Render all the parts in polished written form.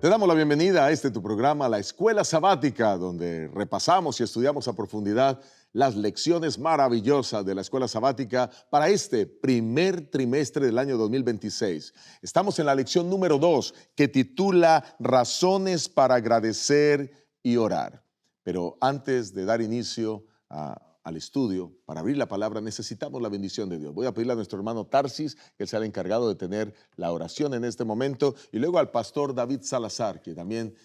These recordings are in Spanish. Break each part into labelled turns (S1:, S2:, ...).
S1: Te damos la bienvenida a tu programa, La Escuela Sabática, donde repasamos y estudiamos a profundidad las lecciones maravillosas de la Escuela Sabática para este primer trimestre del año 2026. Estamos en la lección número 2, que titula Razones para agradecer y orar. Pero antes de dar inicio al estudio, para abrir la palabra, necesitamos la bendición de Dios. Voy a pedirle a nuestro hermano Tarsis, que él sea el encargado de tener la oración en este momento, y luego al pastor David Salazar, que también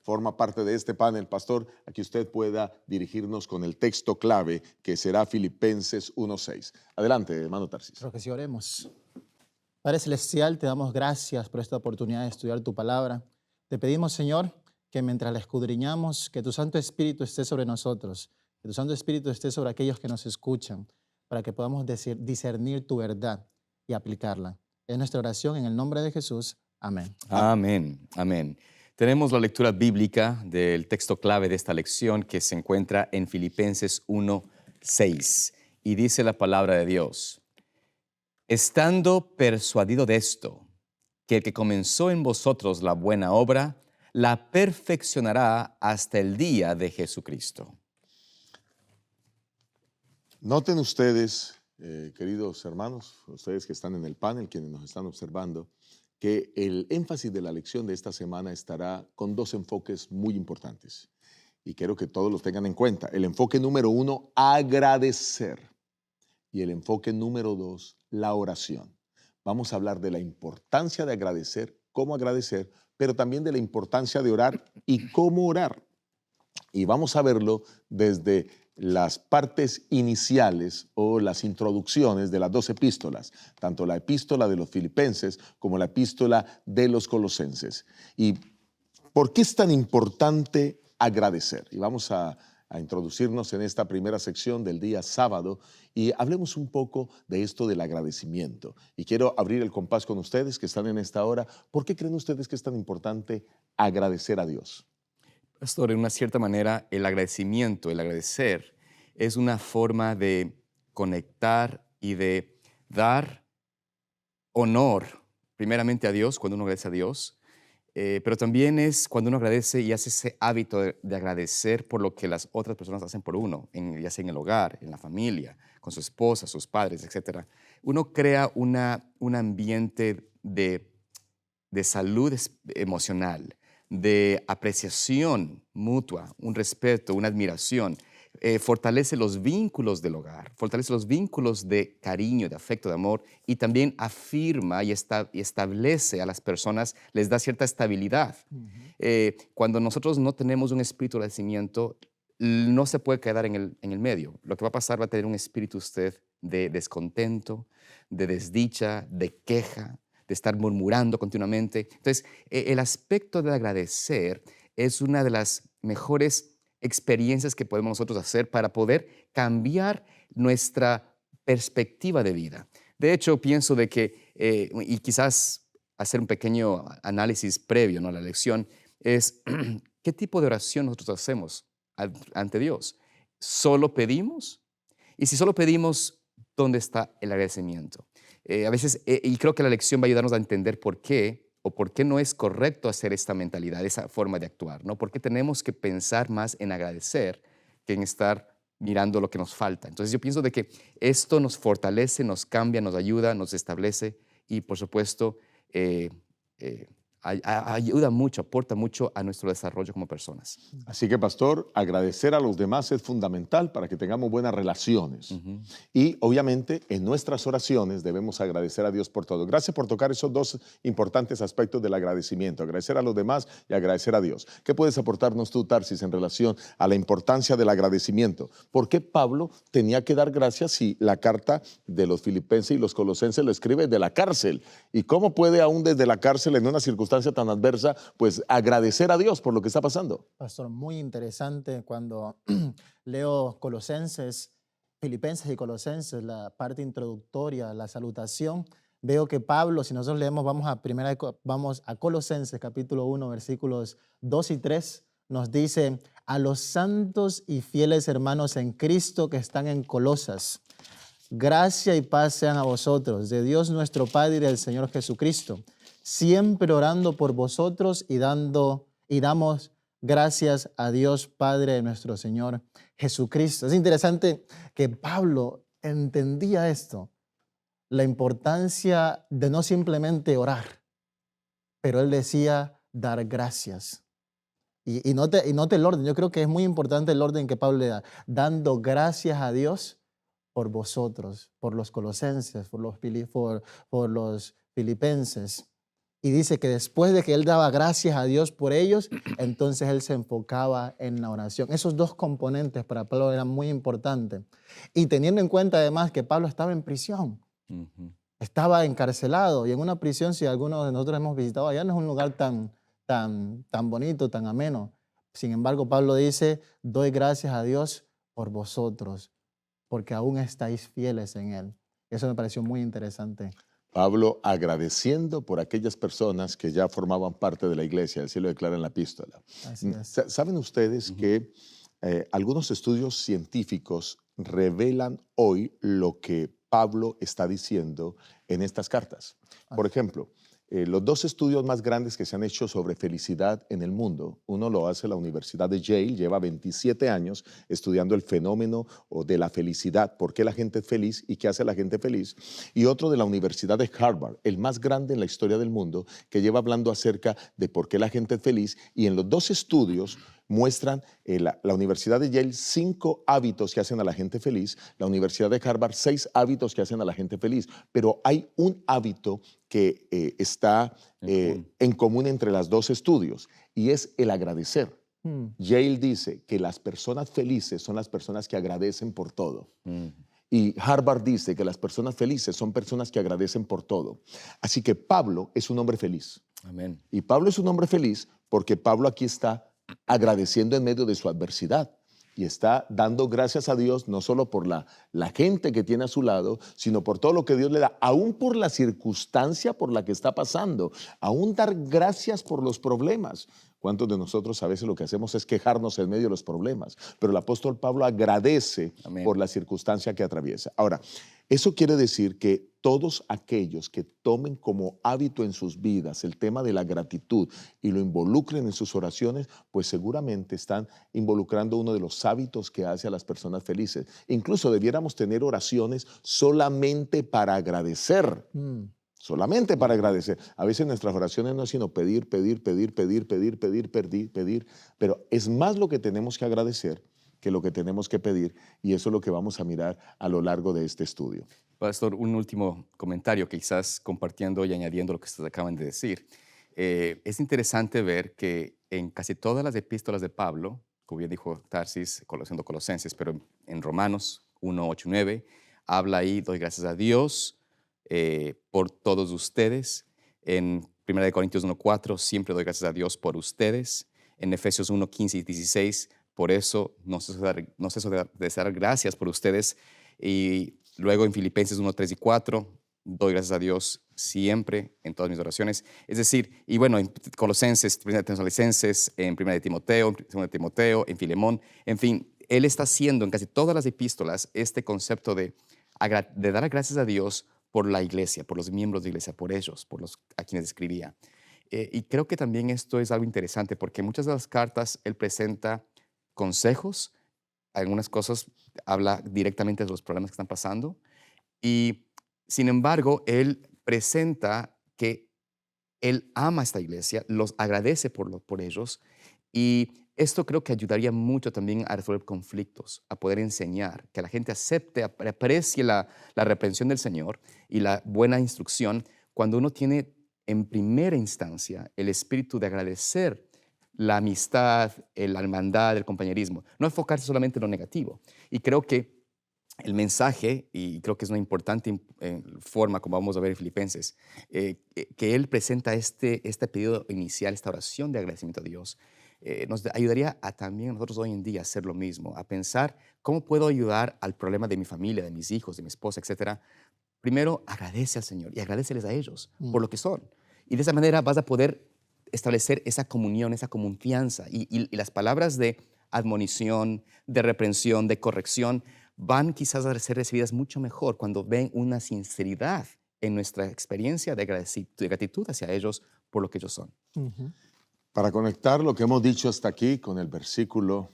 S1: forma parte de este panel. Pastor, a que usted pueda dirigirnos con el texto clave, que será Filipenses 1:6. Adelante, hermano Tarsis.
S2: Creo que sí, oremos. Padre Celestial, te damos gracias por esta oportunidad de estudiar tu palabra. Te pedimos, Señor, que mientras la escudriñamos, que tu Santo Espíritu esté sobre nosotros, que tu Santo Espíritu esté sobre aquellos que nos escuchan, para que podamos discernir tu verdad y aplicarla. Es nuestra oración en el nombre de Jesús. Amén.
S3: Amén, amén. Tenemos la lectura bíblica del texto clave de esta lección que se encuentra en Filipenses 1:6 y dice la palabra de Dios: estando persuadido de esto, que el que comenzó en vosotros la buena obra, la perfeccionará hasta el día de Jesucristo.
S1: Noten ustedes, queridos hermanos, ustedes que están en el panel, quienes nos están observando, que el énfasis de la lección de esta semana estará con dos enfoques muy importantes. Y quiero que todos los tengan en cuenta. El enfoque número 1, agradecer. Y el enfoque número 2, la oración. Vamos a hablar de la importancia de agradecer, cómo agradecer, pero también de la importancia de orar y cómo orar. Y vamos a verlo desde las partes iniciales o las introducciones de las dos epístolas, tanto la epístola de los Filipenses como la epístola de los Colosenses. ¿Y por qué es tan importante agradecer? Y vamos a introducirnos en esta primera sección del día sábado y hablemos un poco de esto del agradecimiento. Y quiero abrir el compás con ustedes que están en esta hora. ¿Por qué creen ustedes que es tan importante agradecer a Dios?
S3: Pastor, de una cierta manera, el agradecimiento, el agradecer, es una forma de conectar y de dar honor, primeramente a Dios, cuando uno agradece a Dios, pero también es cuando uno agradece y hace ese hábito de agradecer por lo que las otras personas hacen por uno, ya sea en el hogar, en la familia, con su esposa, sus padres, etc. Uno crea un ambiente de salud emocional, de apreciación mutua, un respeto, una admiración. Fortalece los vínculos del hogar, fortalece los vínculos de cariño, de afecto, de amor, y también afirma y establece a las personas, les da cierta estabilidad. Cuando nosotros no tenemos un espíritu de agradecimiento, no se puede quedar en el medio. Lo que va a pasar, va a tener un espíritu usted de descontento, de desdicha, de queja, de estar murmurando continuamente. Entonces, el aspecto de agradecer es una de las mejores experiencias que podemos nosotros hacer para poder cambiar nuestra perspectiva de vida. De hecho, pienso de que, y quizás hacer un pequeño análisis previo, ¿no?, a la lección, es ¿qué tipo de oración nosotros hacemos ante Dios? ¿Solo pedimos? Y si solo pedimos, ¿dónde está el agradecimiento? A veces, y creo que la lección va a ayudarnos a entender por qué o por qué no es correcto hacer esta mentalidad, esa forma de actuar, ¿no? Porque tenemos que pensar más en agradecer que en estar mirando lo que nos falta. Entonces yo pienso de que esto nos fortalece, nos cambia, nos ayuda, nos establece y por supuesto ayuda mucho, aporta mucho a nuestro desarrollo como personas.
S1: Así que, pastor, agradecer a los demás es fundamental para que tengamos buenas relaciones. Y obviamente en nuestras oraciones debemos agradecer a Dios por todo. Gracias por tocar esos dos importantes aspectos del agradecimiento, agradecer a los demás y agradecer a Dios. ¿Qué puedes aportarnos tú, Tarsis, en relación a la importancia del agradecimiento? ¿Por qué Pablo tenía que dar gracias si la carta de los Filipenses y los Colosenses lo escribe de la cárcel? ¿Y cómo puede aún desde la cárcel, en una circunstancia tan adversa, pues agradecer a Dios por lo que está pasando?
S2: Pastor, muy interesante cuando leo Colosenses, Filipenses y Colosenses, la parte introductoria, la salutación. Veo que Pablo, si nosotros leemos, vamos a Colosenses capítulo 1, versículos 2 y 3, nos dice: a los santos y fieles hermanos en Cristo que están en Colosas, gracia y paz sean a vosotros, de Dios nuestro Padre y del Señor Jesucristo, siempre orando por vosotros y damos gracias a Dios Padre de nuestro Señor Jesucristo. Es interesante que Pablo entendía esto, la importancia de no simplemente orar, pero él decía dar gracias. Y note el orden. Yo creo que es muy importante el orden que Pablo le da. Dando gracias a Dios por vosotros, por los colosenses, por los filipenses. Y dice que después de que él daba gracias a Dios por ellos, entonces él se enfocaba en la oración. Esos dos componentes para Pablo eran muy importantes. Y teniendo en cuenta además que Pablo estaba en prisión. Estaba encarcelado. Y en una prisión, si algunos de nosotros hemos visitado allá, no es un lugar tan bonito, tan ameno. Sin embargo, Pablo dice, doy gracias a Dios por vosotros, porque aún estáis fieles en Él. Eso me pareció muy interesante.
S1: Pablo agradeciendo por aquellas personas que ya formaban parte de la iglesia, así lo declara en la epístola.
S2: Así es.
S1: ¿Saben ustedes que algunos estudios científicos revelan hoy lo que Pablo está diciendo en estas cartas? Por ejemplo, los dos estudios más grandes que se han hecho sobre felicidad en el mundo, uno lo hace la Universidad de Yale, lleva 27 años estudiando el fenómeno de la felicidad, por qué la gente es feliz y qué hace a la gente feliz, y otro de la Universidad de Harvard, el más grande en la historia del mundo, que lleva hablando acerca de por qué la gente es feliz, y en los dos estudios muestran la Universidad de Yale 5 hábitos que hacen a la gente feliz, la Universidad de Harvard 6 hábitos que hacen a la gente feliz, pero hay un hábito que está en común entre los dos estudios y es el agradecer. Yale dice que las personas felices son las personas que agradecen por todo. Y Harvard dice que las personas felices son personas que agradecen por todo. Así que Pablo es un hombre feliz.
S3: Amén.
S1: Y Pablo es un hombre feliz porque Pablo aquí está agradeciendo en medio de su adversidad y está dando gracias a Dios no solo por la gente que tiene a su lado, sino por todo lo que Dios le da, aún por la circunstancia por la que está pasando, aún dar gracias por los problemas. ¿Cuántos de nosotros a veces lo que hacemos es quejarnos en medio de los problemas? Pero el apóstol Pablo agradece
S3: Amén.
S1: por la circunstancia que atraviesa. Ahora, eso quiere decir que todos aquellos que tomen como hábito en sus vidas el tema de la gratitud y lo involucren en sus oraciones, pues seguramente están involucrando uno de los hábitos que hace a las personas felices. Incluso debiéramos tener oraciones solamente para agradecer. Solamente para agradecer. A veces nuestras oraciones no es sino pedir, pero es más lo que tenemos que agradecer que lo que tenemos que pedir, y eso es lo que vamos a mirar a lo largo de este estudio.
S3: Pastor, un último comentario, quizás compartiendo y añadiendo lo que ustedes acaban de decir. Es interesante ver que en casi todas las epístolas de Pablo, como bien dijo Tarsis, siendo Colosenses, pero en Romanos 1, 8, 9, habla ahí, doy gracias a Dios por todos ustedes. En 1 Corintios 1, 4, siempre doy gracias a Dios por ustedes. En Efesios 1, 15 y 16, por eso no ceso de dar gracias por ustedes. Y luego en Filipenses 1, 3 y 4, doy gracias a Dios siempre en todas mis oraciones. Es decir, y bueno, en Colosenses, 1 Tesalonicenses, en 1 Timoteo, 2 Timoteo, en Filemón, en fin, él está haciendo en casi todas las epístolas este concepto de dar gracias a Dios por la iglesia, por los miembros de la iglesia, por ellos, a quienes escribía. Y creo que también esto es algo interesante porque en muchas de las cartas él presenta consejos, algunas cosas habla directamente de los problemas que están pasando y sin embargo él presenta que él ama a esta iglesia, los agradece por ellos y esto creo que ayudaría mucho también a resolver conflictos, a poder enseñar, que la gente acepte, aprecie la reprensión del Señor y la buena instrucción cuando uno tiene en primera instancia el espíritu de agradecer la amistad, la hermandad, el compañerismo, no enfocarse solamente en lo negativo. Y creo que el mensaje, y creo que es una importante forma, como vamos a ver en Filipenses, que él presenta este pedido inicial, esta oración de agradecimiento a Dios, nos ayudaría también a nosotros hoy en día a hacer lo mismo, a pensar cómo puedo ayudar al problema de mi familia, de mis hijos, de mi esposa, etcétera. Primero, agradece al Señor y agradeceles a ellos por lo que son. Y de esa manera vas a poder establecer esa comunión, esa confianza y las palabras de admonición, de reprensión, de corrección van quizás a ser recibidas mucho mejor cuando ven una sinceridad en nuestra experiencia de gratitud hacia ellos por lo que ellos son.
S2: Ujú.
S1: Para conectar lo que hemos dicho hasta aquí con el versículo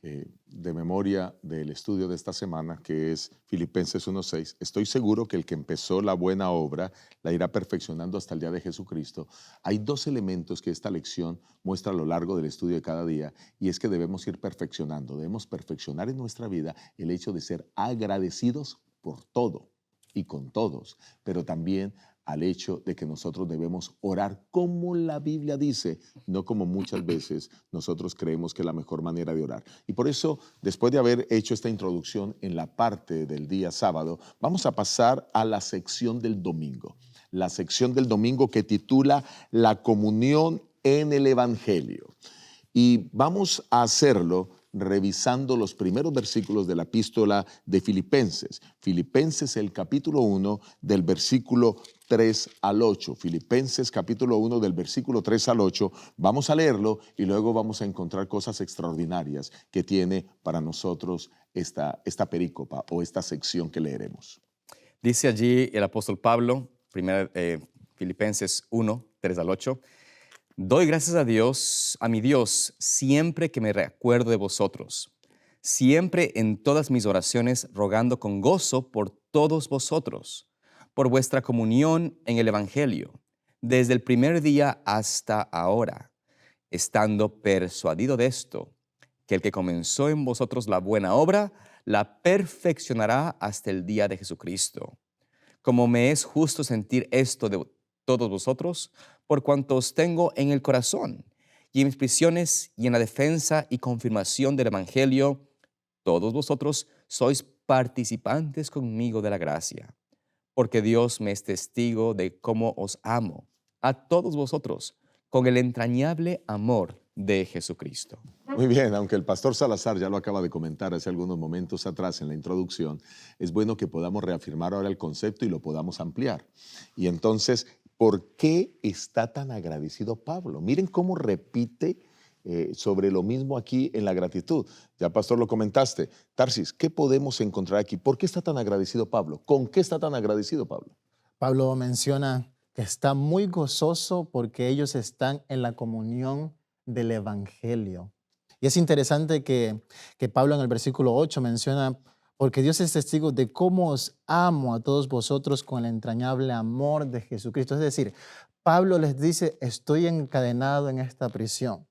S1: de memoria del estudio de esta semana, que es Filipenses 1:6, estoy seguro que el que empezó la buena obra la irá perfeccionando hasta el día de Jesucristo. Hay dos elementos que esta lección muestra a lo largo del estudio de cada día, y es que debemos ir perfeccionando, debemos perfeccionar en nuestra vida el hecho de ser agradecidos por todo y con todos, pero también al hecho de que nosotros debemos orar como la Biblia dice, no como muchas veces nosotros creemos que es la mejor manera de orar. Y por eso, después de haber hecho esta introducción en la parte del día sábado, vamos a pasar a la sección del domingo. La sección del domingo que titula La comunión en el Evangelio. Y vamos a hacerlo revisando los primeros versículos de la epístola de Filipenses. Filipenses, el capítulo 1, del versículo 3 al 8. Filipenses, capítulo 1, del versículo 3 al 8. Vamos a leerlo y luego vamos a encontrar cosas extraordinarias que tiene para nosotros esta perícopa o esta sección que leeremos.
S3: Dice allí el apóstol Pablo, Filipenses 1, 3 al 8, doy gracias a Dios, a mi Dios, siempre que me recuerdo de vosotros, siempre en todas mis oraciones rogando con gozo por todos vosotros, por vuestra comunión en el Evangelio, desde el primer día hasta ahora, estando persuadido de esto, que el que comenzó en vosotros la buena obra, la perfeccionará hasta el día de Jesucristo. Como me es justo sentir esto de todos vosotros, por cuanto os tengo en el corazón, y en mis prisiones y en la defensa y confirmación del Evangelio, todos vosotros sois participantes conmigo de la gracia, porque Dios me es testigo de cómo os amo, a todos vosotros, con el entrañable amor de Jesucristo.
S1: Muy bien, aunque el pastor Salazar ya lo acaba de comentar hace algunos momentos atrás en la introducción, es bueno que podamos reafirmar ahora el concepto y lo podamos ampliar. Y entonces, ¿por qué está tan agradecido Pablo? Miren cómo repite sobre lo mismo aquí en la gratitud. Ya, pastor, lo comentaste. Tarsis, ¿qué podemos encontrar aquí? ¿Por qué está tan agradecido Pablo? ¿Con qué está tan agradecido Pablo?
S2: Pablo menciona que está muy gozoso porque ellos están en la comunión del Evangelio. Y es interesante que Pablo en el versículo 8 menciona, porque Dios es testigo de cómo os amo a todos vosotros con el entrañable amor de Jesucristo. Es decir, Pablo les dice, estoy encadenado en esta prisión,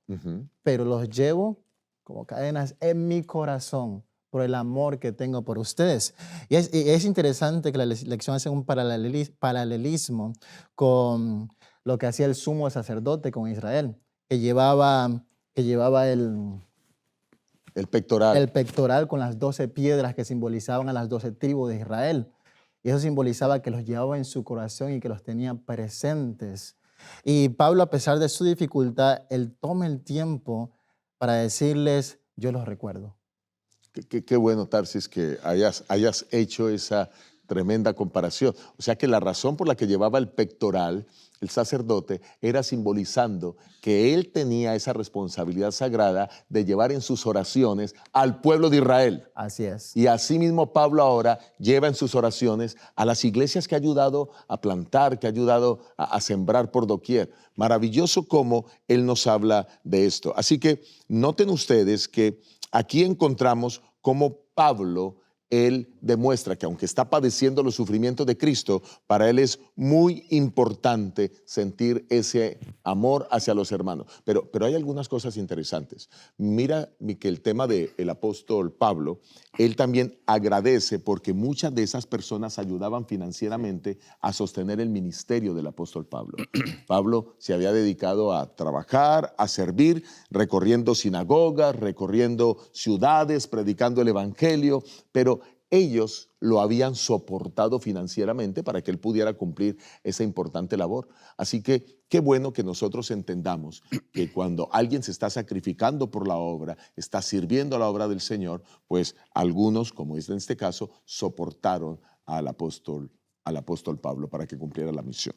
S2: pero los llevo como cadenas en mi corazón por el amor que tengo por ustedes. Y es interesante que la lección hace un paralelismo con lo que hacía el sumo sacerdote con Israel, que llevaba
S1: El pectoral.
S2: el pectoral con las 12 piedras que simbolizaban a las 12 tribus de Israel. Y eso simbolizaba que los llevaba en su corazón y que los tenía presentes. Y Pablo, a pesar de su dificultad, él toma el tiempo para decirles, yo los recuerdo.
S1: Qué bueno, Tarsis, que hayas hecho esa tremenda comparación. O sea que la razón por la que llevaba el pectoral, el sacerdote, era simbolizando que él tenía esa responsabilidad sagrada de llevar en sus oraciones al pueblo de Israel.
S2: Así es.
S1: Y así mismo Pablo ahora lleva en sus oraciones a las iglesias que ha ayudado a plantar, que ha ayudado a sembrar por doquier. Maravilloso cómo él nos habla de esto. Así que noten ustedes que aquí encontramos cómo Pablo, él demuestra que aunque está padeciendo los sufrimientos de Cristo, para él es muy importante sentir ese amor hacia los hermanos. Pero hay algunas cosas interesantes. Mira que el tema del apóstol Pablo, él también agradece porque muchas de esas personas ayudaban financieramente a sostener el ministerio del apóstol Pablo. Pablo se había dedicado a trabajar, a servir, recorriendo sinagogas, recorriendo ciudades, predicando el evangelio, pero ellos lo habían soportado financieramente para que él pudiera cumplir esa importante labor. Así que qué bueno que nosotros entendamos que cuando alguien se está sacrificando por la obra, está sirviendo a la obra del Señor, pues algunos, como es en este caso, soportaron al apóstol Pablo para que cumpliera la misión.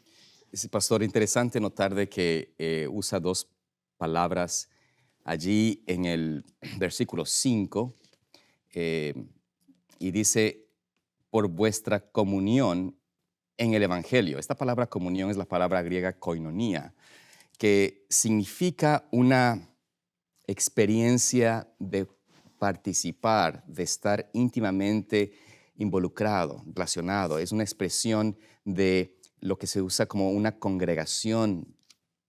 S3: Es, pastor, interesante notar de que usa dos palabras allí en el versículo 5, y dice, por vuestra comunión en el Evangelio. Esta palabra comunión es la palabra griega koinonia, que significa una experiencia de participar, de estar íntimamente involucrado, relacionado. Es una expresión de lo que se usa como una congregación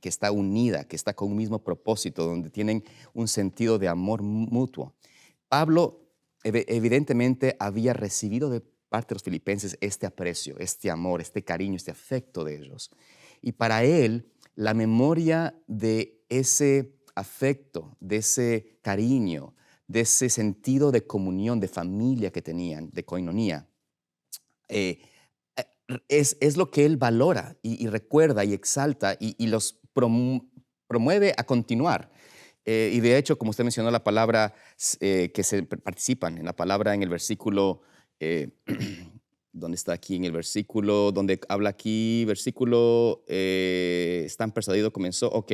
S3: que está unida, que está con un mismo propósito, donde tienen un sentido de amor mutuo. Pablo evidentemente había recibido de parte de los filipenses este aprecio, este amor, este cariño, este afecto de ellos. Y para él, la memoria de ese afecto, de ese cariño, de ese sentido de comunión, de familia que tenían, de koinonía, es lo que él valora y recuerda y exalta y los promueve a continuar. Y de hecho, como usted mencionó, la palabra que se participan, en la palabra en el versículo, ¿dónde está aquí? En el versículo, donde habla aquí, versículo, están persuadidos, comenzó, ok.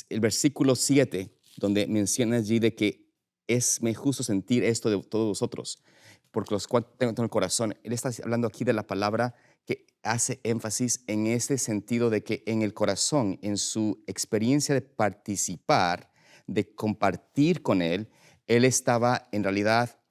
S3: El versículo 7, donde menciona allí de que es me justo sentir esto de todos vosotros, porque los cuales tengo en el corazón. Él está hablando aquí de la palabra que hace énfasis en este sentido de que en el corazón, en su experiencia de participar, de compartir con él estaba en realidad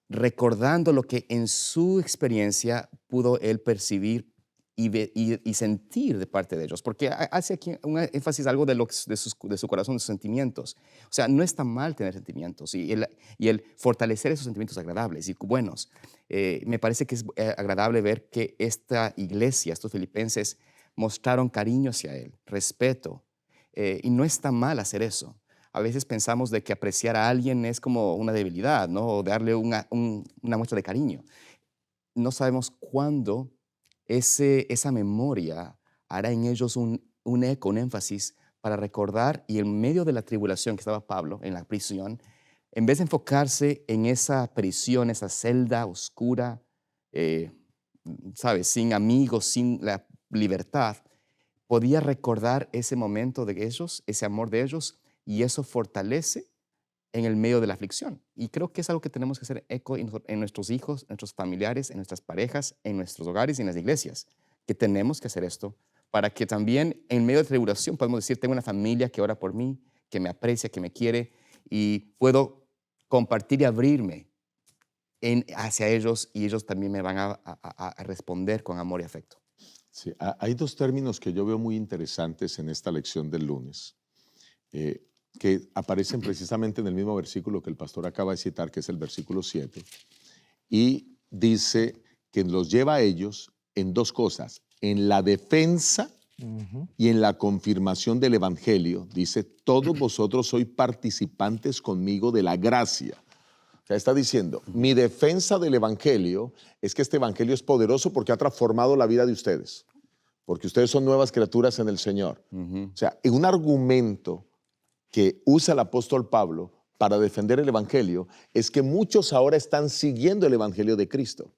S3: recordando lo que en su experiencia pudo él percibir y sentir de parte de ellos, porque hace aquí un énfasis algo de su corazón, de sus sentimientos. O sea, no está mal tener sentimientos y el fortalecer esos sentimientos agradables y buenos. Me parece que es agradable ver que esta iglesia, estos filipenses, mostraron cariño hacia él, respeto, y no está mal hacer eso. A veces pensamos de que apreciar a alguien es como una debilidad, ¿no? O darle una muestra de cariño. No sabemos cuándo esa memoria hará en ellos un eco, un énfasis para recordar, y en medio de la tribulación que estaba Pablo en la prisión, en vez de enfocarse en esa prisión, esa celda oscura, ¿sabes? Sin amigos, sin la libertad, podía recordar ese momento de ellos, ese amor de ellos, y eso fortalece en el medio de la aflicción. Y creo que es algo que tenemos que hacer eco en nuestros hijos, en nuestros familiares, en nuestras parejas, en nuestros hogares y en las iglesias, que tenemos que hacer esto para que también en medio de tribulación podamos decir, tengo una familia que ora por mí, que me aprecia, que me quiere, y puedo compartir y abrirme hacia ellos, y ellos también me van a responder con amor y afecto.
S1: Sí, hay dos términos que yo veo muy interesantes en esta lección del lunes, que aparecen precisamente en el mismo versículo que el pastor acaba de citar, que es el versículo 7, y dice que los lleva a ellos en dos cosas, en la defensa y en la confirmación del evangelio. Dice, todos vosotros sois participantes conmigo de la gracia. O sea, está diciendo, mi defensa del evangelio es que este evangelio es poderoso porque ha transformado la vida de ustedes, porque ustedes son nuevas criaturas en el Señor. O sea, un argumento que usa el apóstol Pablo para defender el evangelio es que muchos ahora están siguiendo el evangelio de Cristo.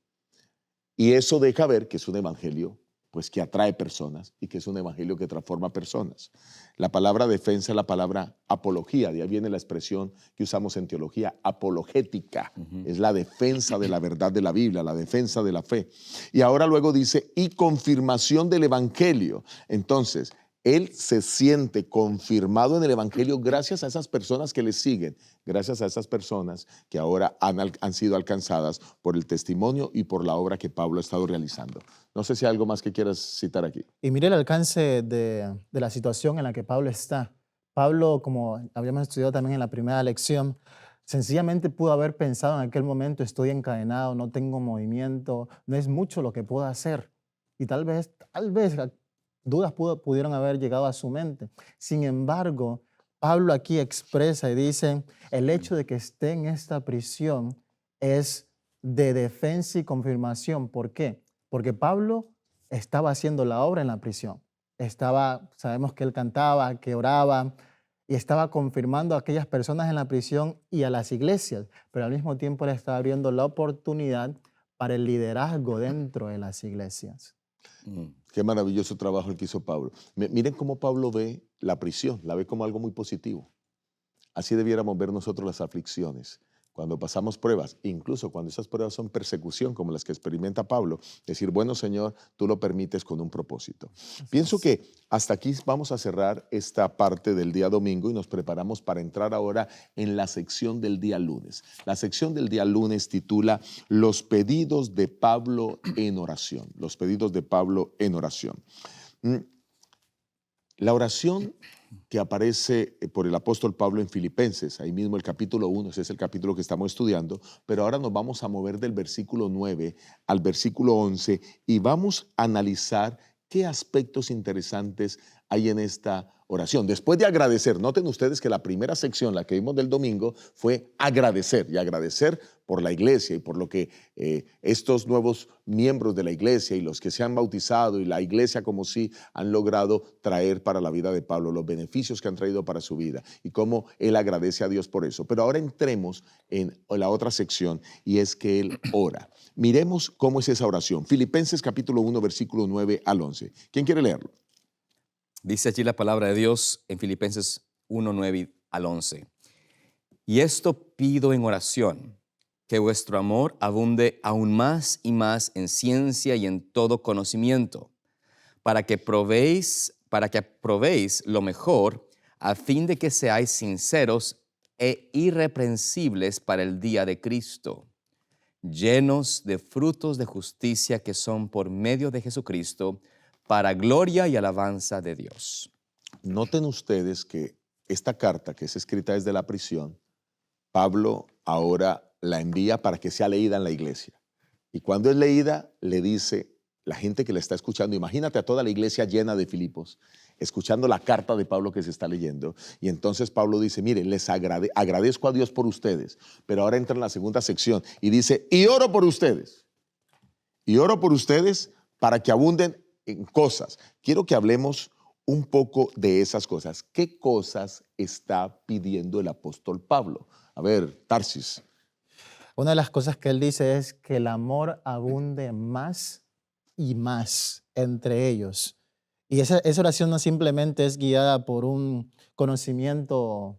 S1: Y eso deja ver que es un evangelio pues, que atrae personas y que es un evangelio que transforma personas. La palabra defensa es la palabra apología, de ahí viene la expresión que usamos en teología, apologética. Es la defensa de la verdad de la Biblia, la defensa de la fe. Y ahora luego dice, y confirmación del evangelio. Entonces, él se siente confirmado en el evangelio gracias a esas personas que le siguen, gracias a esas personas que ahora han sido alcanzadas por el testimonio y por la obra que Pablo ha estado realizando. No sé si hay algo más que quieras citar aquí.
S2: Y mire el alcance de la situación en la que Pablo está. Pablo, como habíamos estudiado también en la primera lección, sencillamente pudo haber pensado en aquel momento, estoy encadenado, no tengo movimiento, no es mucho lo que puedo hacer. Y tal vez dudas pudieron haber llegado a su mente. Sin embargo, Pablo aquí expresa y dice, el hecho de que esté en esta prisión es de defensa y confirmación. ¿Por qué? Porque Pablo estaba haciendo la obra en la prisión. Sabemos que él cantaba, que oraba y estaba confirmando a aquellas personas en la prisión y a las iglesias, pero al mismo tiempo le estaba abriendo la oportunidad para el liderazgo dentro de las iglesias.
S1: Qué maravilloso trabajo el que hizo Pablo. Miren cómo Pablo ve la prisión, la ve como algo muy positivo. Así debiéramos ver nosotros las aflicciones. cuando pasamos pruebas, incluso cuando esas pruebas son persecución, como las que experimenta Pablo, decir, bueno, Señor, tú lo permites con un propósito. Pienso que hasta aquí vamos a cerrar esta parte del día domingo y nos preparamos para entrar ahora en la sección del día lunes. La sección del día lunes titula Los pedidos de Pablo en oración. Los pedidos de Pablo en oración. La oración que aparece por el apóstol Pablo en Filipenses, ahí mismo el capítulo 1, ese es el capítulo que estamos estudiando, pero ahora nos vamos a mover del versículo 9 al versículo 11 y vamos a analizar qué aspectos interesantes hay en esta oración. Después de agradecer, noten ustedes que la primera sección, la que vimos del domingo, fue agradecer, y agradecer por la iglesia y por lo que estos nuevos miembros de la iglesia y los que se han bautizado y la iglesia como sí han logrado traer para la vida de Pablo, los beneficios que han traído para su vida y cómo él agradece a Dios por eso. Pero ahora entremos en la otra sección y es que él ora. Miremos cómo es esa oración. Filipenses capítulo 1, versículo 9 al 11. ¿Quién quiere leerlo?
S3: Dice allí la palabra de Dios en Filipenses 1, 9 al 11. Y esto pido en oración, que vuestro amor abunde aún más y más en ciencia y en todo conocimiento, para que probéis lo mejor, a fin de que seáis sinceros e irreprensibles para el día de Cristo, llenos de frutos de justicia que son por medio de Jesucristo, para gloria y alabanza de Dios.
S1: Noten ustedes que esta carta, que es escrita desde la prisión, Pablo ahora la envía para que sea leída en la iglesia. Y cuando es leída, le dice la gente que la está escuchando, imagínate a toda la iglesia llena de Filipos, escuchando la carta de Pablo que se está leyendo. Y entonces Pablo dice, miren, les agradezco a Dios por ustedes. Pero ahora entra en la segunda sección y dice, y oro por ustedes. Y oro por ustedes para que abunden en cosas. Quiero que hablemos un poco de esas cosas. ¿Qué cosas está pidiendo el apóstol Pablo? A ver, Tarsis.
S2: Una de las cosas que él dice es que el amor abunde más y más entre ellos. Y esa oración no simplemente es guiada por un conocimiento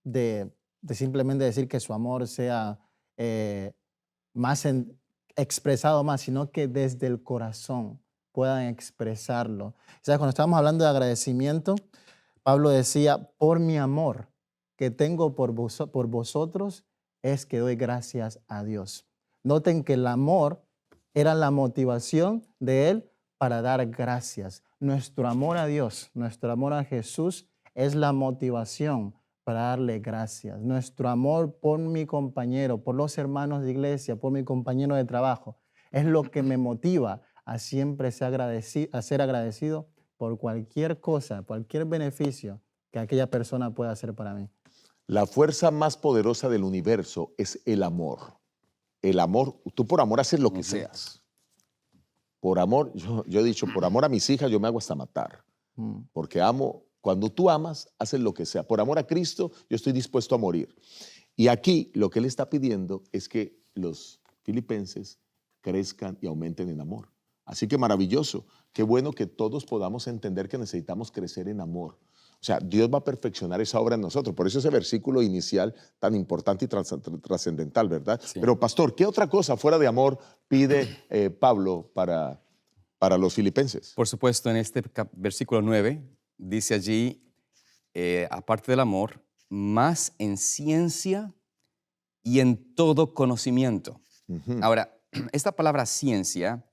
S2: de simplemente decir que su amor sea más expresado más, sino que desde el corazón puedan expresarlo. ¿Sabes? Cuando estábamos hablando de agradecimiento, Pablo decía, por mi amor que tengo por vosotros, es que doy gracias a Dios. Noten que el amor era la motivación de él para dar gracias. Nuestro amor a Dios, nuestro amor a Jesús es la motivación para darle gracias. Nuestro amor por mi compañero, por los hermanos de iglesia, por mi compañero de trabajo, es lo que me motiva a siempre ser agradecido por cualquier cosa, cualquier beneficio que aquella persona pueda hacer para mí.
S1: La fuerza más poderosa del universo es el amor. El amor, tú por amor haces lo que seas. Por amor, yo he dicho, por amor a mis hijas yo me hago hasta matar. Porque amo, cuando tú amas, haces lo que sea. Por amor a Cristo, yo estoy dispuesto a morir. Y aquí lo que él está pidiendo es que los filipenses crezcan y aumenten en amor. Así que maravilloso. Qué bueno que todos podamos entender que necesitamos crecer en amor. O sea, Dios va a perfeccionar esa obra en nosotros. Por eso ese versículo inicial tan importante y trascendental, ¿verdad? Sí. Pero, pastor, ¿qué otra cosa fuera de amor pide Pablo para los filipenses?
S3: Por supuesto, en este versículo 9 dice allí, aparte del amor, más en ciencia y en todo conocimiento. Ahora, esta palabra ciencia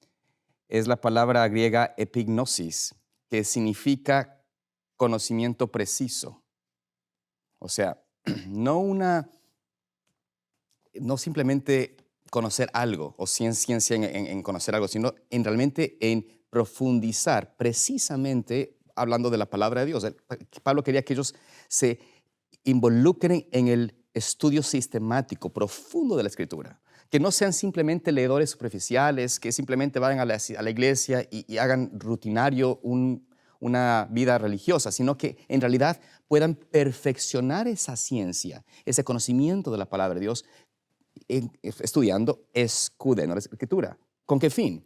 S3: es la palabra griega epignosis, que significa conocimiento preciso. O sea, no simplemente conocer algo o ciencia en conocer algo, sino realmente en profundizar, precisamente hablando de la palabra de Dios. Pablo quería que ellos se involucren en el estudio sistemático, profundo de la Escritura. Que no sean simplemente leedores superficiales, que simplemente vayan a la iglesia y hagan rutinario una vida religiosa, sino que en realidad puedan perfeccionar esa ciencia, ese conocimiento de la palabra de Dios, estudiando escudriñando la Escritura. ¿Con qué fin?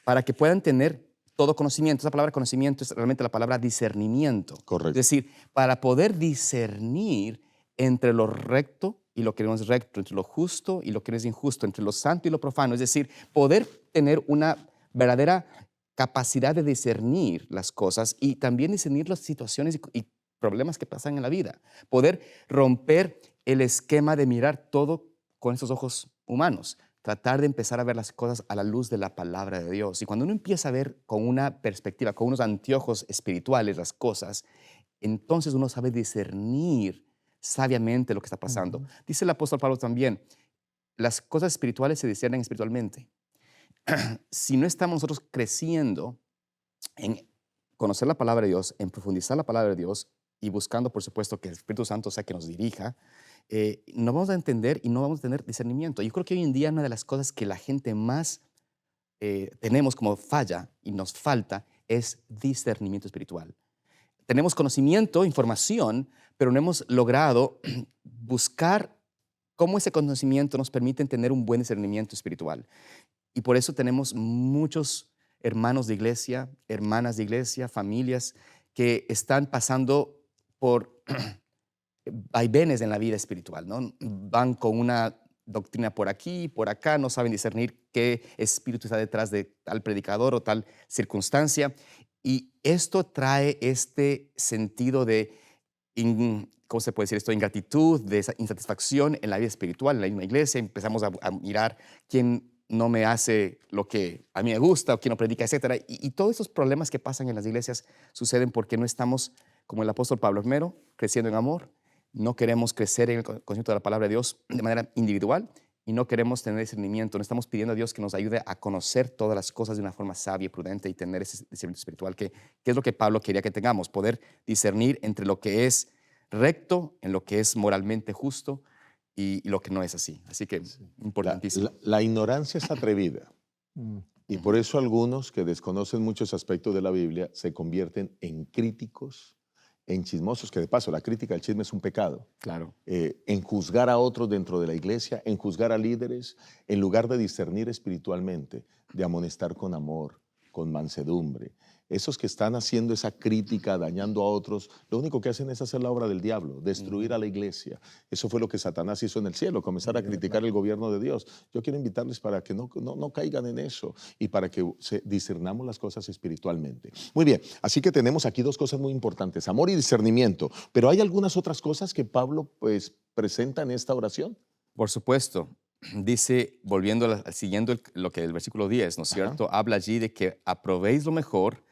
S3: Para que puedan tener todo conocimiento. Esa palabra conocimiento es realmente la palabra discernimiento.
S1: Correcto.
S3: Es decir, para poder discernir entre lo recto y lo que no es recto, entre lo justo y lo que no es injusto, entre lo santo y lo profano. Es decir, poder tener una verdadera capacidad de discernir las cosas y también discernir las situaciones y problemas que pasan en la vida. Poder romper el esquema de mirar todo con esos ojos humanos. Tratar de empezar a ver las cosas a la luz de la palabra de Dios. Y cuando uno empieza a ver con una perspectiva, con unos anteojos espirituales las cosas, entonces uno sabe discernir sabiamente lo que está pasando.
S2: Ujú.
S3: Dice el apóstol Pablo también, las cosas espirituales se disciernen espiritualmente. Si no estamos nosotros creciendo en conocer la palabra de Dios, en profundizar la palabra de Dios y buscando, por supuesto, que el Espíritu Santo sea que nos dirija, no vamos a entender y no vamos a tener discernimiento. Yo creo que hoy en día una de las cosas que la gente más tenemos como falla y nos falta es discernimiento espiritual. Tenemos conocimiento, información, pero no hemos logrado buscar cómo ese conocimiento nos permite tener un buen discernimiento espiritual. Y por eso tenemos muchos hermanos de iglesia, hermanas de iglesia, familias que están pasando por vaivenes en la vida espiritual, ¿no? Van con una doctrina por aquí, por acá, no saben discernir qué espíritu está detrás de tal predicador o tal circunstancia. Y esto trae este sentido de, ¿cómo se puede decir esto? Ingratitud, de esa insatisfacción en la vida espiritual, en la misma iglesia. Empezamos a mirar quién no me hace lo que a mí me gusta o quién no predica, etcétera. Y todos esos problemas que pasan en las iglesias suceden porque no estamos, como el apóstol Pablo, primero, creciendo en amor. No queremos crecer en el conocimiento de la palabra de Dios de manera individual y no queremos tener discernimiento. No estamos pidiendo a Dios que nos ayude a conocer todas las cosas de una forma sabia y prudente y tener ese discernimiento espiritual, que es lo que Pablo quería que tengamos, poder discernir entre lo que es recto, en lo que es moralmente justo y lo que no es así. Así que importantísimo.
S1: La ignorancia es atrevida
S2: Mm.
S1: y por eso algunos que desconocen muchos aspectos de la Biblia se convierten en críticos, en chismosos, que de paso la crítica, el chisme es un pecado.
S3: Claro.
S1: En juzgar a otros dentro de la iglesia, en juzgar a líderes, en lugar de discernir espiritualmente, de amonestar con amor, con mansedumbre. Esos que están haciendo esa crítica, dañando a otros, lo único que hacen es hacer la obra del diablo, destruir a la iglesia. Eso fue lo que Satanás hizo en el cielo, comenzar a criticar el gobierno de Dios. Yo quiero invitarles para que no caigan en eso y para que discernamos las cosas espiritualmente. Muy bien, así que tenemos aquí dos cosas muy importantes, amor y discernimiento. Pero hay algunas otras cosas que Pablo pues presenta en esta oración.
S3: Por supuesto. Dice, siguiendo lo que el versículo 10, ¿no es cierto? Habla allí de que aprobéis lo mejor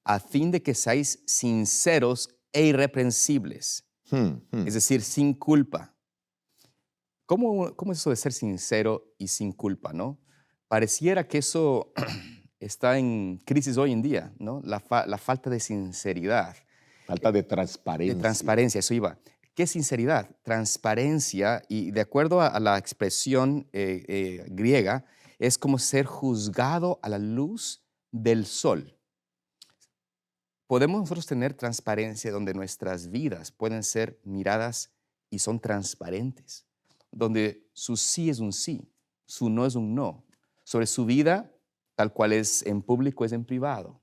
S3: a fin de que seáis sinceros e irreprensibles. Es decir, sin culpa. ¿Cómo es eso de ser sincero y sin culpa, no? Pareciera que eso está en crisis hoy en día, ¿no? La falta de sinceridad.
S1: Falta de transparencia.
S3: De transparencia, eso iba. ¿Qué es sinceridad? Transparencia, y de acuerdo a la expresión griega, es como ser juzgado a la luz del sol. Podemos nosotros tener transparencia donde nuestras vidas pueden ser miradas y son transparentes, donde su sí es un sí, su no es un no. Sobre su vida, tal cual es en público, es en privado.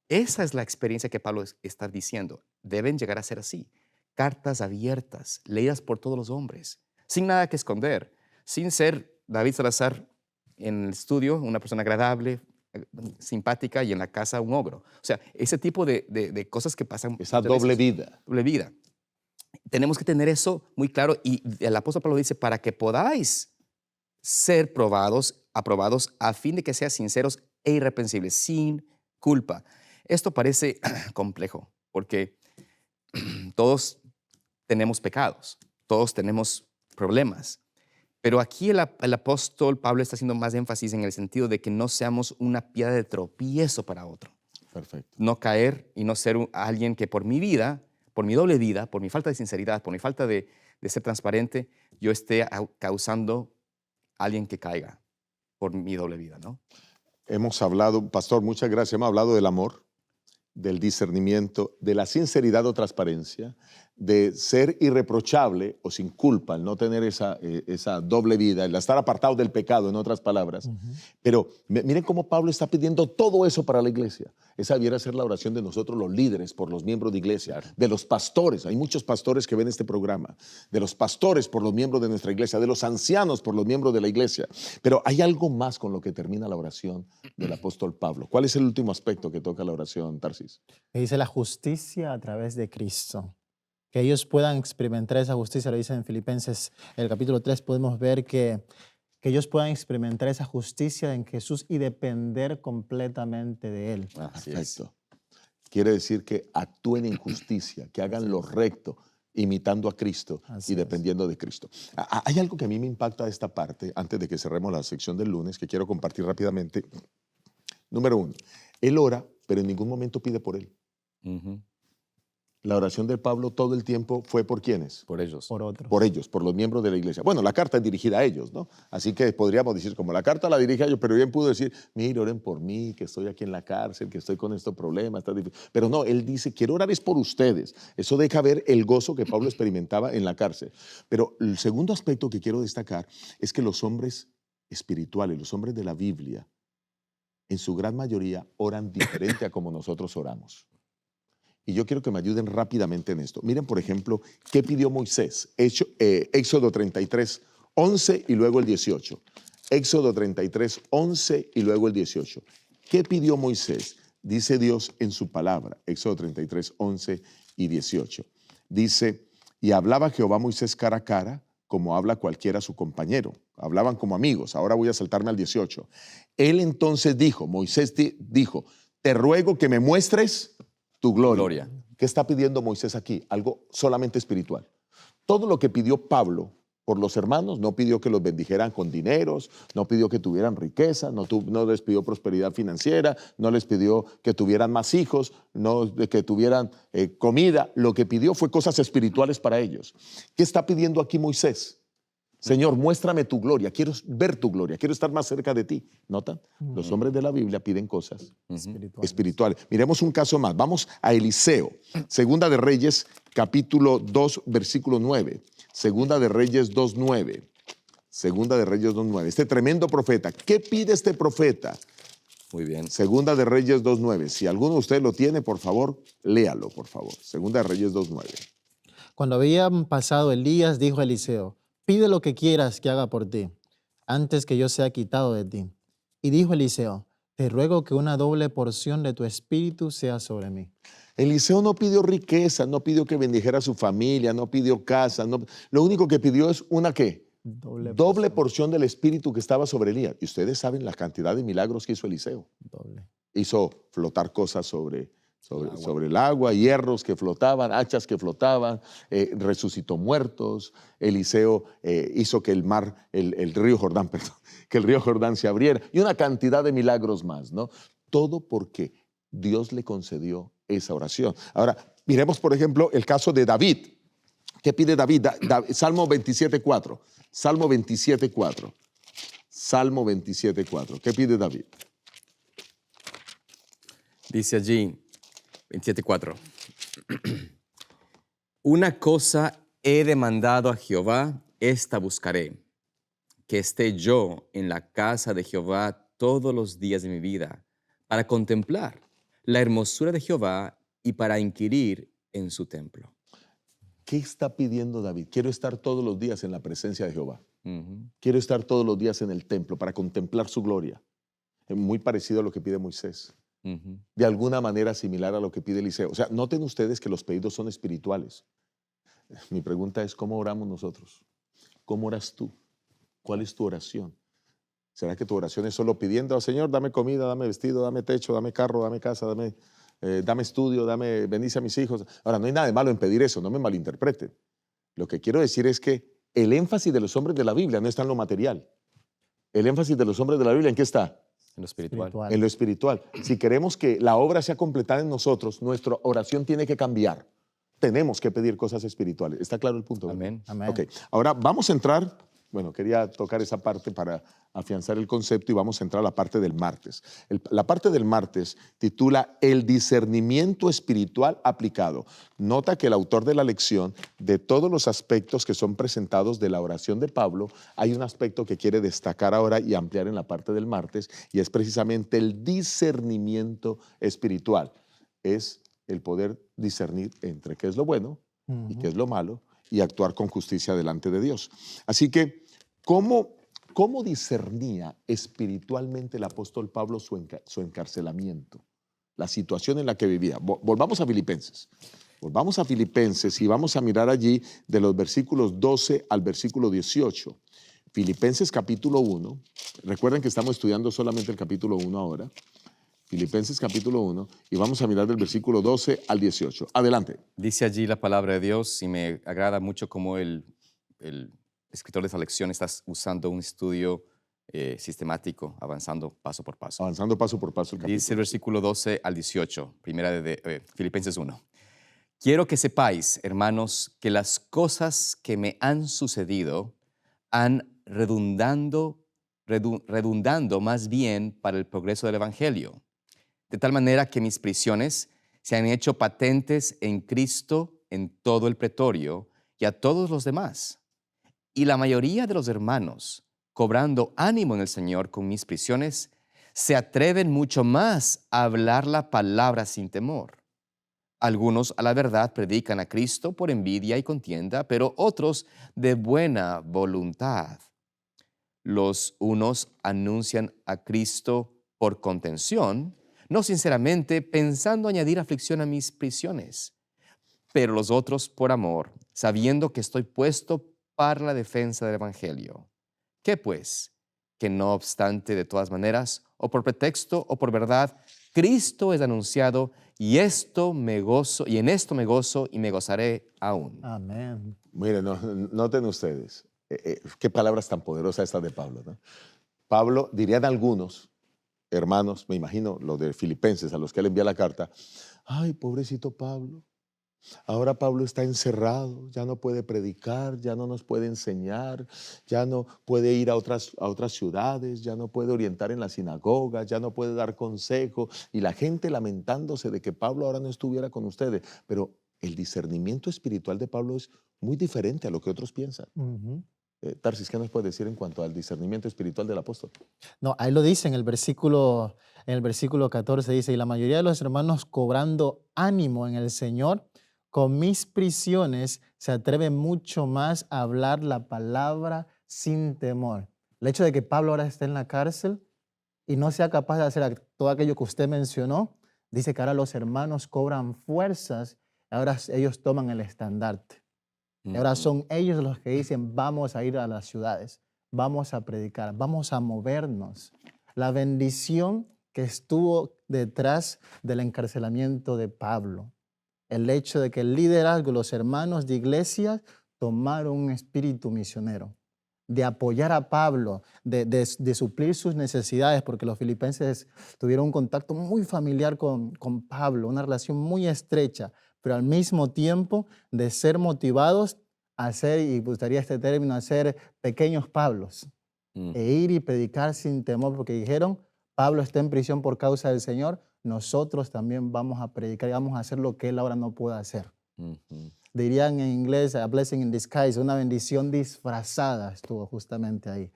S3: Esa es la experiencia que Pablo está diciendo. Deben llegar a ser así. Cartas abiertas, leídas por todos los hombres, sin nada que esconder, sin ser David Salazar en el estudio, una persona agradable, simpática, y en la casa un ogro. O sea, ese tipo de cosas que pasan.
S1: Esa doble vida.
S3: Doble vida. Tenemos que tener eso muy claro, y el apóstol Pablo dice, para que podáis ser aprobados, a fin de que sean sinceros e irreprensibles, sin culpa. Esto parece complejo, porque todos tenemos pecados, todos tenemos problemas. Pero aquí el apóstol Pablo está haciendo más énfasis en el sentido de que no seamos una piedra de tropiezo para otro.
S1: Perfecto.
S3: No caer y no ser alguien que por mi vida, por mi doble vida, por mi falta de sinceridad, por mi falta de ser transparente, yo esté causando a alguien que caiga por mi doble vida, ¿no?
S1: Hemos hablado, pastor, muchas gracias, hemos hablado del amor, del discernimiento, de la sinceridad o transparencia, de ser irreprochable o sin culpa, el no tener esa doble vida, el estar apartado del pecado, en otras palabras. Pero miren cómo Pablo está pidiendo todo eso para la iglesia. Esa debiera ser la oración de nosotros los líderes por los miembros de iglesia, de los pastores. Hay muchos pastores que ven este programa, de los pastores por los miembros de nuestra iglesia, de los ancianos por los miembros de la iglesia. Pero hay algo más con lo que termina la oración del apóstol Pablo. ¿Cuál es el último aspecto que toca la oración, Tarsis?
S2: Que dice la justicia a través de Cristo. Que ellos puedan experimentar esa justicia, lo dice en Filipenses, el capítulo 3, podemos ver que ellos puedan experimentar esa justicia en Jesús y depender completamente de Él.
S1: Perfecto. Quiere decir que actúen en justicia, que hagan lo recto, imitando a Cristo y dependiendo de Cristo. Hay algo que a mí me impacta de esta parte, antes de que cerremos la sección del lunes, que quiero compartir rápidamente. Número 1, él ora, pero en ningún momento pide por él. La oración de Pablo todo el tiempo fue ¿por quiénes?
S3: Por ellos.
S2: Por otros.
S1: Por ellos, por los miembros de la iglesia. Bueno, la carta es dirigida a ellos, ¿no? Así que podríamos decir, como la carta la dirige a ellos, pero bien pudo decir, mire, oren por mí, que estoy aquí en la cárcel, que estoy con estos problemas. Pero no, él dice, quiero orar es por ustedes. Eso deja ver el gozo que Pablo experimentaba en la cárcel. Pero el segundo aspecto que quiero destacar es que los hombres espirituales, los hombres de la Biblia, en su gran mayoría oran diferente a como nosotros oramos. Y yo quiero que me ayuden rápidamente en esto. Miren, por ejemplo, qué pidió Moisés. Éxodo 33, 11 y luego el 18. Éxodo 33, 11 y luego el 18. ¿Qué pidió Moisés? Dice Dios en su palabra. Éxodo 33, 11 y 18. Dice, y hablaba Jehová a Moisés cara a cara, como habla cualquiera su compañero. Hablaban como amigos. Ahora voy a saltarme al 18. Él entonces dijo, Moisés dijo, te ruego que me muestres tu gloria. ¿Qué está pidiendo Moisés aquí? Algo solamente espiritual. Todo lo que pidió Pablo por los hermanos, no pidió que los bendijeran con dineros, no pidió que tuvieran riqueza, no les pidió prosperidad financiera, no les pidió que tuvieran más hijos, no que tuvieran comida. Lo que pidió fue cosas espirituales para ellos. ¿Qué está pidiendo aquí Moisés? Señor, muéstrame tu gloria, quiero ver tu gloria, quiero estar más cerca de ti. ¿Notan? Los hombres de la Biblia piden cosas espirituales. Miremos un caso más. Vamos a Eliseo. Segunda de Reyes, capítulo 2, versículo 9. Segunda de Reyes 2:9. Segunda de Reyes 2:9. Este tremendo profeta. ¿Qué pide este profeta?
S3: Muy bien.
S1: Segunda de Reyes 2:9. Si alguno de ustedes lo tiene, por favor, léalo, por favor. Segunda de Reyes 2:9.
S2: Cuando habían pasado Elías, dijo a Eliseo, pide lo que quieras que haga por ti, antes que yo sea quitado de ti. Y dijo Eliseo, te ruego que una doble porción de tu espíritu sea sobre mí.
S1: Eliseo no pidió riqueza, no pidió que bendijera a su familia, no pidió casa. Lo único que pidió es una ¿qué? Doble porción del espíritu que estaba sobre Elías. Y ustedes saben la cantidad de milagros que hizo Eliseo. Hizo flotar cosas sobre el agua, hierros que flotaban, hachas que flotaban, resucitó muertos. Eliseo hizo que el río Jordán, perdón, que el río Jordán se abriera y una cantidad de milagros más, ¿no? Todo porque Dios le concedió esa oración. Ahora, miremos, por ejemplo, el caso de David. ¿Qué pide David? Salmo 27:4. Salmo 27:4. Salmo 27:4. ¿Qué pide David?
S3: Dice allí, 27:4. Una cosa he demandado a Jehová, esta buscaré, que esté yo en la casa de Jehová todos los días de mi vida, para contemplar la hermosura de Jehová y para inquirir en su templo.
S1: ¿Qué está pidiendo David? Quiero estar todos los días en la presencia de Jehová. Quiero estar todos los días en el templo para contemplar su gloria. Es muy parecido a lo que pide Moisés. De alguna manera similar a lo que pide Eliseo. O sea, noten ustedes que los pedidos son espirituales. Mi pregunta es, ¿cómo oramos nosotros? ¿Cómo oras tú? ¿Cuál es tu oración? ¿Será que tu oración es solo pidiendo, Señor, dame comida, dame vestido, dame techo, dame carro, dame casa, dame estudio, bendice a mis hijos? Ahora, no hay nada de malo en pedir eso, no me malinterpreten. Lo que quiero decir es que el énfasis de los hombres de la Biblia no está en lo material. El énfasis de los hombres de la Biblia, ¿en qué está?
S3: En lo espiritual.
S1: En lo espiritual. Si queremos que la obra sea completada en nosotros, nuestra oración tiene que cambiar. Tenemos que pedir cosas espirituales. ¿Está claro el punto?
S3: Amén.
S2: Amén.
S1: Ok. Ahora vamos a entrar Bueno, quería tocar esa parte para afianzar el concepto y vamos a entrar a la parte del martes. La parte del martes titula El discernimiento espiritual aplicado. Nota que el autor de la lección, de todos los aspectos que son presentados de la oración de Pablo, hay un aspecto que quiere destacar ahora y ampliar en la parte del martes, y es precisamente el discernimiento espiritual. Es el poder discernir entre qué es lo bueno y qué es lo malo y actuar con justicia delante de Dios. Así que, ¿cómo discernía espiritualmente el apóstol Pablo su encarcelamiento? La situación en la que vivía. Volvamos a Filipenses. Volvamos a Filipenses y vamos a mirar allí de los versículos 12 al versículo 18. Filipenses capítulo 1. Recuerden que estamos estudiando solamente el capítulo 1 ahora. Filipenses capítulo 1 y vamos a mirar del versículo 12 al 18. Adelante.
S3: Dice allí la palabra de Dios y me agrada mucho cómo el escritor de esta lección está usando un estudio sistemático, avanzando paso por paso.
S1: Avanzando paso por paso el capítulo.
S3: Dice el versículo 12 al 18, primera de Filipenses 1. Quiero que sepáis, hermanos, que las cosas que me han sucedido han redundando más bien para el progreso del Evangelio, de tal manera que mis prisiones se han hecho patentes en Cristo en todo el pretorio y a todos los demás. Y la mayoría de los hermanos, cobrando ánimo en el Señor con mis prisiones, se atreven mucho más a hablar la palabra sin temor. Algunos a la verdad predican a Cristo por envidia y contienda, pero otros de buena voluntad. Los unos anuncian a Cristo por contención, no sinceramente pensando añadir aflicción a mis prisiones, pero los otros por amor, sabiendo que estoy puesto para la defensa del Evangelio. ¿Qué pues? Que no obstante, de todas maneras, o por pretexto o por verdad, Cristo es anunciado y en esto me gozo y me gozaré aún.
S2: Amén.
S1: Miren, noten ustedes, qué palabras tan poderosas estas de Pablo, ¿no? Pablo, dirían algunos hermanos, me imagino los de Filipenses a los que él envía la carta, ay, pobrecito Pablo, ahora Pablo está encerrado, ya no puede predicar, ya no nos puede enseñar, ya no puede ir a otras ciudades, ya no puede orientar en la sinagoga, ya no puede dar consejo, y la gente lamentándose de que Pablo ahora no estuviera con ustedes. Pero el discernimiento espiritual de Pablo es muy diferente a lo que otros piensan. Tarsis, ¿qué nos puede decir en cuanto al discernimiento espiritual del apóstol?
S2: No, ahí lo dice en el versículo 14, dice, y la mayoría de los hermanos cobrando ánimo en el Señor, con mis prisiones se atreven mucho más a hablar la palabra sin temor. El hecho de que Pablo ahora esté en la cárcel y no sea capaz de hacer todo aquello que usted mencionó, dice que ahora los hermanos cobran fuerzas, ahora ellos toman el estandarte. Y ahora son ellos los que dicen, vamos a ir a las ciudades, vamos a predicar, vamos a movernos. La bendición que estuvo detrás del encarcelamiento de Pablo, el hecho de que el liderazgo, los hermanos de iglesia tomaron un espíritu misionero, de apoyar a Pablo, de suplir sus necesidades, porque los filipenses tuvieron un contacto muy familiar con Pablo, una relación muy estrecha, pero al mismo tiempo de ser motivados a ser, y gustaría este término, a ser pequeños Pablos, e ir y predicar sin temor, porque dijeron, Pablo está en prisión por causa del Señor, nosotros también vamos a predicar y vamos a hacer lo que él ahora no puede hacer. Dirían en inglés, a blessing in disguise, una bendición disfrazada estuvo justamente ahí.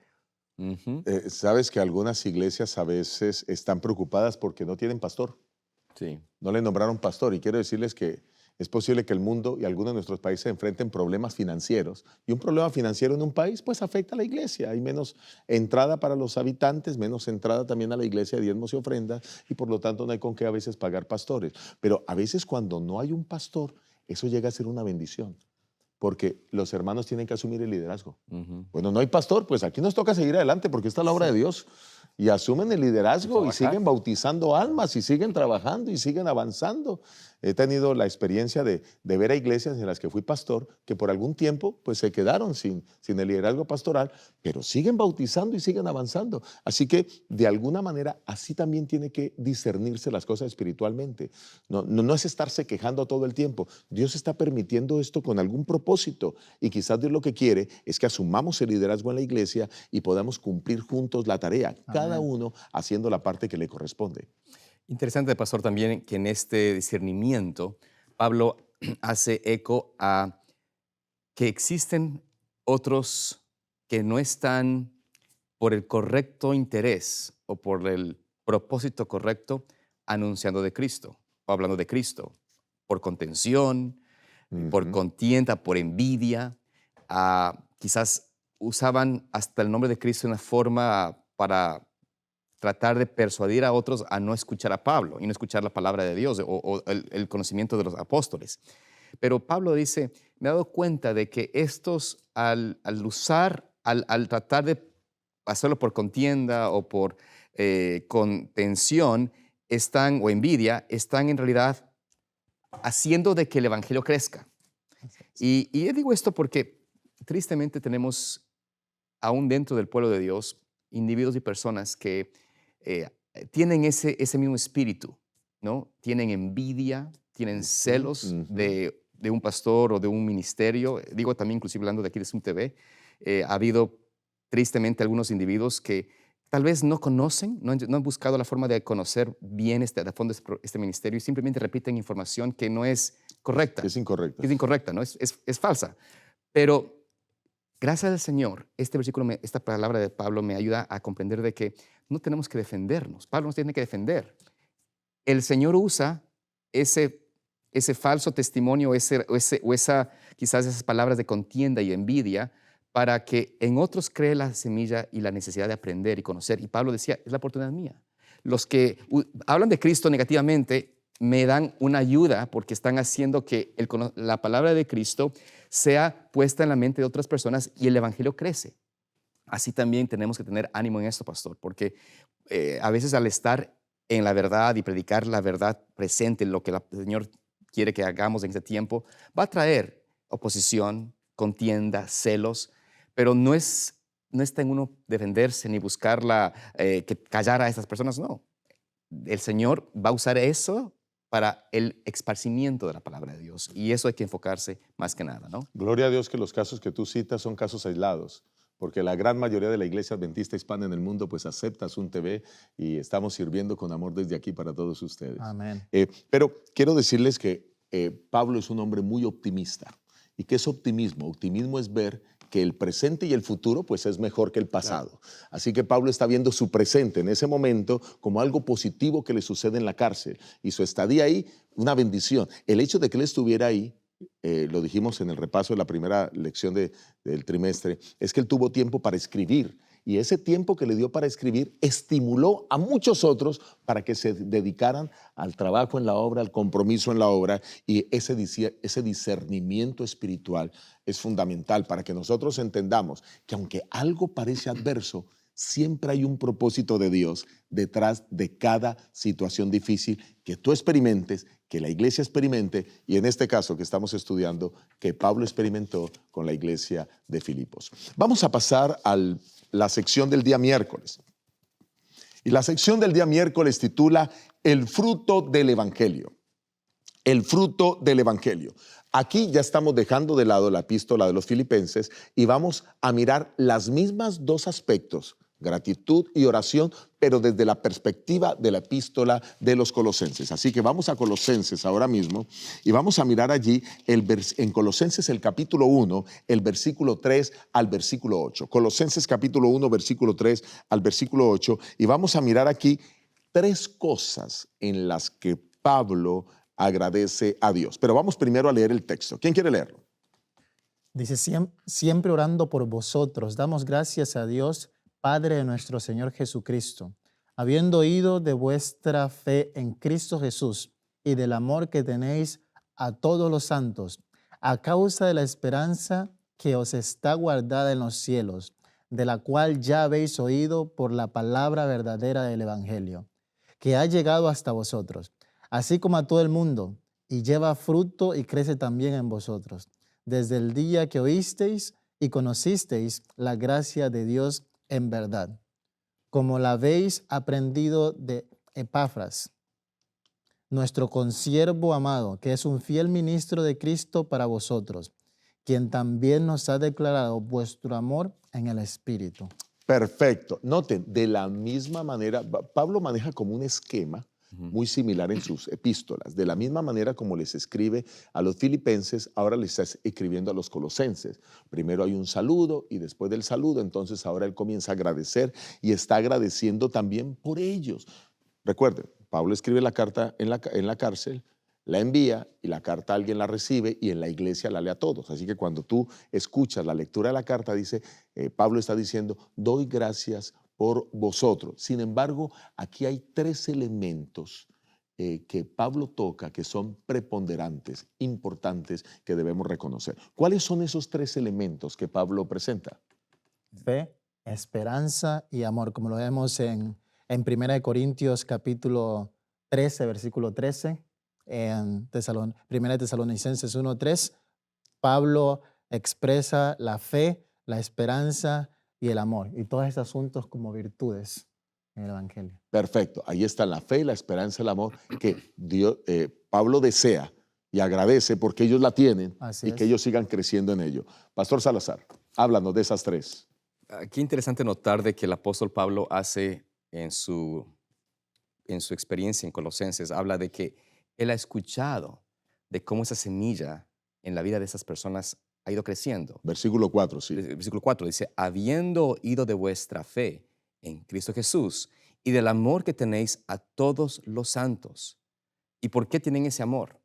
S1: Sabes que algunas iglesias a veces están preocupadas porque no tienen pastor.
S3: Sí.
S1: No le nombraron pastor, y quiero decirles que es posible que el mundo y algunos de nuestros países enfrenten problemas financieros, y un problema financiero en un país pues afecta a la iglesia. Hay menos entrada para los habitantes, menos entrada también a la iglesia de diezmos y ofrendas, y por lo tanto no hay con qué a veces pagar pastores. Pero a veces cuando no hay un pastor, eso llega a ser una bendición, porque los hermanos tienen que asumir el liderazgo. Bueno, no hay pastor, pues aquí nos toca seguir adelante porque esta es la obra de Dios. Y asumen el liderazgo y siguen bautizando almas y siguen trabajando y siguen avanzando. He tenido la experiencia de ver a iglesias en las que fui pastor que por algún tiempo pues se quedaron sin el liderazgo pastoral, pero siguen bautizando y siguen avanzando. Así que de alguna manera así también tiene que discernirse las cosas espiritualmente. No es estarse quejando todo el tiempo. Dios está permitiendo esto con algún propósito y quizás Dios lo que quiere es que asumamos el liderazgo en la iglesia y podamos cumplir juntos la tarea, cada
S2: Amén.
S1: uno haciendo la parte que le corresponde.
S3: Interesante, pastor, también que en este discernimiento Pablo hace eco a que existen otros que no están por el correcto interés o por el propósito correcto anunciando de Cristo o hablando de Cristo, por contención, por contienda, por envidia. Quizás usaban hasta el nombre de Cristo de una forma para tratar de persuadir a otros a no escuchar a Pablo y no escuchar la palabra de Dios o el conocimiento de los apóstoles. Pero Pablo dice, me he dado cuenta de que estos al tratar de hacerlo por contienda o por contención, o envidia, están en realidad haciendo de que el evangelio crezca. Y yo digo esto porque tristemente tenemos aún dentro del pueblo de Dios individuos y personas que tienen ese mismo espíritu, ¿no? Tienen envidia, tienen celos de un pastor o de un ministerio. Digo también, inclusive hablando de aquí de Zoom TV, ha habido tristemente algunos individuos que tal vez no conocen, no han buscado la forma de conocer bien a fondo este ministerio y simplemente repiten información que no es correcta.
S1: Es incorrecto.
S3: Es incorrecta, ¿no? Es falsa. Pero gracias al Señor, esta palabra de Pablo me ayuda a comprender de que no tenemos que defendernos. Pablo nos tiene que defender. El Señor usa ese falso testimonio quizás esas palabras de contienda y envidia para que en otros cree la semilla y la necesidad de aprender y conocer. Y Pablo decía, es la oportunidad mía. Los que hablan de Cristo negativamente me dan una ayuda porque están haciendo que la palabra de Cristo sea puesta en la mente de otras personas y el evangelio crece. Así también tenemos que tener ánimo en esto, pastor, porque a veces al estar en la verdad y predicar la verdad presente, lo que el Señor quiere que hagamos en este tiempo, va a traer oposición, contienda, celos, pero no está en uno defenderse ni buscar que callar a estas personas, no. El Señor va a usar eso para el esparcimiento de la palabra de Dios. Y eso hay que enfocarse más que nada, ¿no?
S1: Gloria a Dios que los casos que tú citas son casos aislados, porque la gran mayoría de la iglesia adventista hispana en el mundo pues acepta Zoom TV y estamos sirviendo con amor desde aquí para todos ustedes.
S2: Amén.
S1: Pero quiero decirles que Pablo es un hombre muy optimista. ¿Y qué es optimismo? Optimismo es ver que el presente y el futuro pues es mejor que el pasado. Claro. Así que Pablo está viendo su presente en ese momento como algo positivo que le sucede en la cárcel y su estadía ahí, una bendición. El hecho de que él estuviera ahí, lo dijimos en el repaso de la primera lección del trimestre, es que él tuvo tiempo para escribir. Y ese tiempo que le dio para escribir estimuló a muchos otros para que se dedicaran al trabajo en la obra, al compromiso en la obra. Y ese discernimiento espiritual es fundamental para que nosotros entendamos que aunque algo parece adverso, siempre hay un propósito de Dios detrás de cada situación difícil que tú experimentes, que la iglesia experimente y en este caso que estamos estudiando, que Pablo experimentó con la iglesia de Filipos. Vamos a pasar a la sección del día miércoles. Y la sección del día miércoles titula El fruto del evangelio. El fruto del evangelio. Aquí ya estamos dejando de lado la epístola de los Filipenses y vamos a mirar las mismas dos aspectos, gratitud y oración, pero desde la perspectiva de la epístola de los Colosenses. Así que vamos a Colosenses ahora mismo y vamos a mirar allí en Colosenses el capítulo 1, el versículo 3 al versículo 8. Colosenses capítulo 1, versículo 3 al versículo 8 y vamos a mirar aquí tres cosas en las que Pablo agradece a Dios. Pero vamos primero a leer el texto. ¿Quién quiere leerlo?
S2: Dice, siempre orando por vosotros, damos gracias a Dios, Padre de nuestro Señor Jesucristo, habiendo oído de vuestra fe en Cristo Jesús y del amor que tenéis a todos los santos, a causa de la esperanza que os está guardada en los cielos, de la cual ya habéis oído por la palabra verdadera del Evangelio, que ha llegado hasta vosotros, así como a todo el mundo, y lleva fruto y crece también en vosotros, desde el día que oísteis y conocisteis la gracia de Dios en verdad, como la habéis aprendido de Epafras, nuestro consiervo amado, que es un fiel ministro de Cristo para vosotros, quien también nos ha declarado vuestro amor en el Espíritu.
S1: Perfecto. Noten, de la misma manera, Pablo maneja como un esquema muy similar en sus epístolas. De la misma manera como les escribe a los filipenses, ahora les está escribiendo a los colosenses. Primero hay un saludo y después del saludo, entonces ahora él comienza a agradecer y está agradeciendo también por ellos. Recuerden, Pablo escribe la carta en la cárcel, la envía y la carta alguien la recibe y en la iglesia la lee a todos. Así que cuando tú escuchas la lectura de la carta, dice, Pablo está diciendo, doy gracias por vosotros. Sin embargo, aquí hay tres elementos que Pablo toca que son preponderantes, importantes, que debemos reconocer. ¿Cuáles son esos tres elementos que Pablo presenta?
S2: Fe, esperanza y amor, como lo vemos en 1 Corintios capítulo 13, versículo 13, en 1 Tesalonicenses 1:3, Pablo expresa la fe, la esperanza y el amor, y todos estos asuntos como virtudes en el Evangelio.
S1: Perfecto, ahí está la fe, la esperanza, el amor que Pablo desea y agradece porque ellos la tienen
S2: Así
S1: y que
S2: es.
S1: ellos sigan creciendo en ello. Pastor Salazar, háblanos de esas tres.
S3: Qué interesante notar de que el apóstol Pablo hace en su experiencia en Colosenses, habla de que él ha escuchado de cómo esa semilla en la vida de esas personas ha ido creciendo.
S1: Versículo 4, sí.
S3: El versículo 4 dice, habiendo oído de vuestra fe en Cristo Jesús y del amor que tenéis a todos los santos. ¿Y por qué tienen ese amor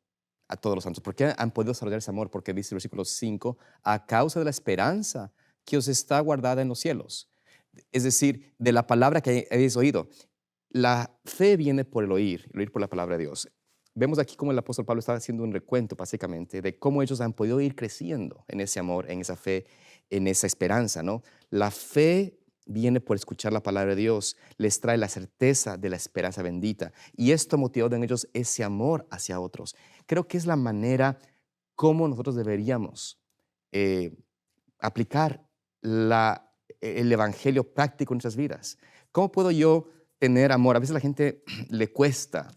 S3: a todos los santos? ¿Por qué han podido desarrollar ese amor? Porque dice el versículo 5, a causa de la esperanza que os está guardada en los cielos. Es decir, de la palabra que habéis oído. La fe viene por el oír por la palabra de Dios. Vemos aquí cómo el apóstol Pablo está haciendo un recuento, básicamente, de cómo ellos han podido ir creciendo en ese amor, en esa fe, en esa esperanza, ¿no? La fe viene por escuchar la palabra de Dios, les trae la certeza de la esperanza bendita, y esto motivó en ellos ese amor hacia otros. Creo que es la manera como nosotros deberíamos aplicar el evangelio práctico en nuestras vidas. ¿Cómo puedo yo tener amor? A veces a la gente le cuesta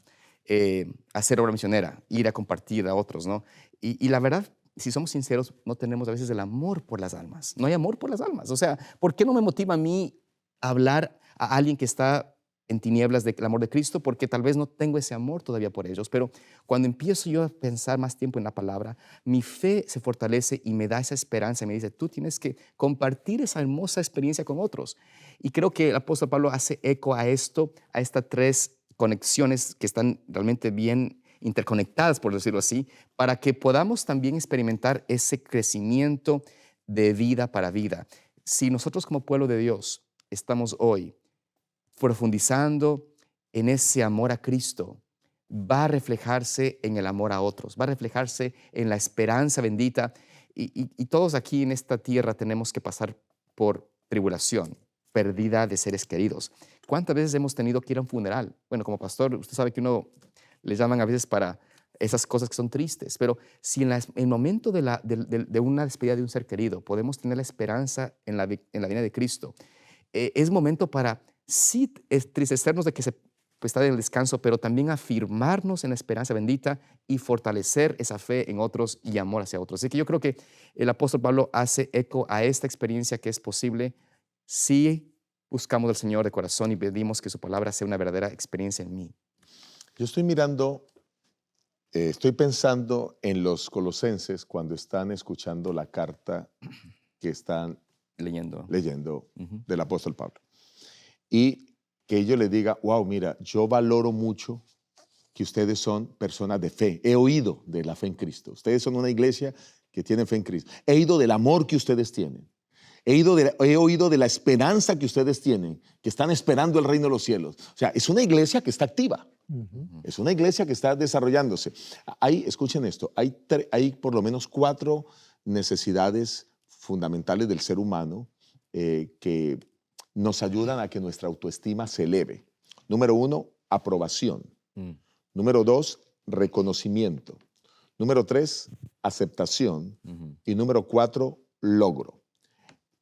S3: hacer obra misionera, ir a compartir a otros, ¿no? Y la verdad, si somos sinceros, no tenemos a veces el amor por las almas. No hay amor por las almas. O sea, ¿por qué no me motiva a mí a hablar a alguien que está en tinieblas del amor de Cristo? Porque tal vez no tengo ese amor todavía por ellos. Pero cuando empiezo yo a pensar más tiempo en la palabra, mi fe se fortalece y me da esa esperanza. Y me dice, tú tienes que compartir esa hermosa experiencia con otros. Y creo que el apóstol Pablo hace eco a esto, a estas tres conexiones que están realmente bien interconectadas, por decirlo así, para que podamos también experimentar ese crecimiento de vida para vida. Si nosotros como pueblo de Dios estamos hoy profundizando en ese amor a Cristo, va a reflejarse en el amor a otros, va a reflejarse en la esperanza bendita, y todos aquí en esta tierra tenemos que pasar por tribulación, pérdida de seres queridos. ¿Cuántas veces hemos tenido que ir a un funeral? Bueno, como pastor, usted sabe que uno le llaman a veces para esas cosas que son tristes, pero si en el momento de una despedida de un ser querido podemos tener la esperanza en la venida de Cristo, es momento para sí entristecernos de que se está en el descanso, pero también afirmarnos en la esperanza bendita y fortalecer esa fe en otros y amor hacia otros. Así que yo creo que el apóstol Pablo hace eco a esta experiencia que es posible si buscamos al Señor de corazón y pedimos que su palabra sea una verdadera experiencia en mí.
S1: Yo estoy mirando, estoy pensando en los colosenses cuando están escuchando la carta que están leyendo
S3: Ujú.
S1: del apóstol Pablo. Y que ellos les digan, wow, mira, yo valoro mucho que ustedes son personas de fe. He oído de la fe en Cristo. Ustedes son una iglesia que tiene fe en Cristo. He oído del amor que ustedes tienen. He oído de la esperanza que ustedes tienen, que están esperando el reino de los cielos. O sea, es una iglesia que está activa. Es una iglesia que está desarrollándose. Escuchen esto, hay por lo menos 4 necesidades fundamentales del ser humano que nos ayudan a que nuestra autoestima se eleve. Número 1, aprobación. Número 2, reconocimiento. Número 3, aceptación.
S3: Ujú.
S1: Y número 4, logro.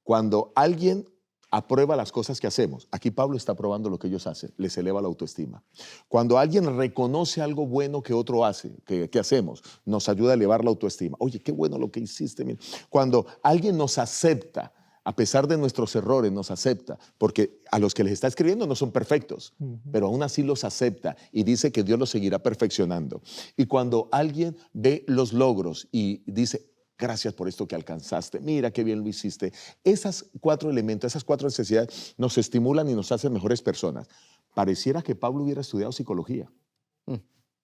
S1: Cuando alguien aprueba las cosas que hacemos, aquí Pablo está aprobando lo que ellos hacen, les eleva la autoestima. Cuando alguien reconoce algo bueno que otro hace, que hacemos, nos ayuda a elevar la autoestima. Oye, qué bueno lo que hiciste. Mira. Cuando alguien nos acepta, a pesar de nuestros errores, nos acepta, porque a los que les está escribiendo no son perfectos, pero aún así los acepta y dice que Dios los seguirá perfeccionando. Y cuando alguien ve los logros y dice, gracias por esto que alcanzaste, mira qué bien lo hiciste, esos 4 elementos, esas 4 necesidades nos estimulan y nos hacen mejores personas. Pareciera que Pablo hubiera estudiado psicología,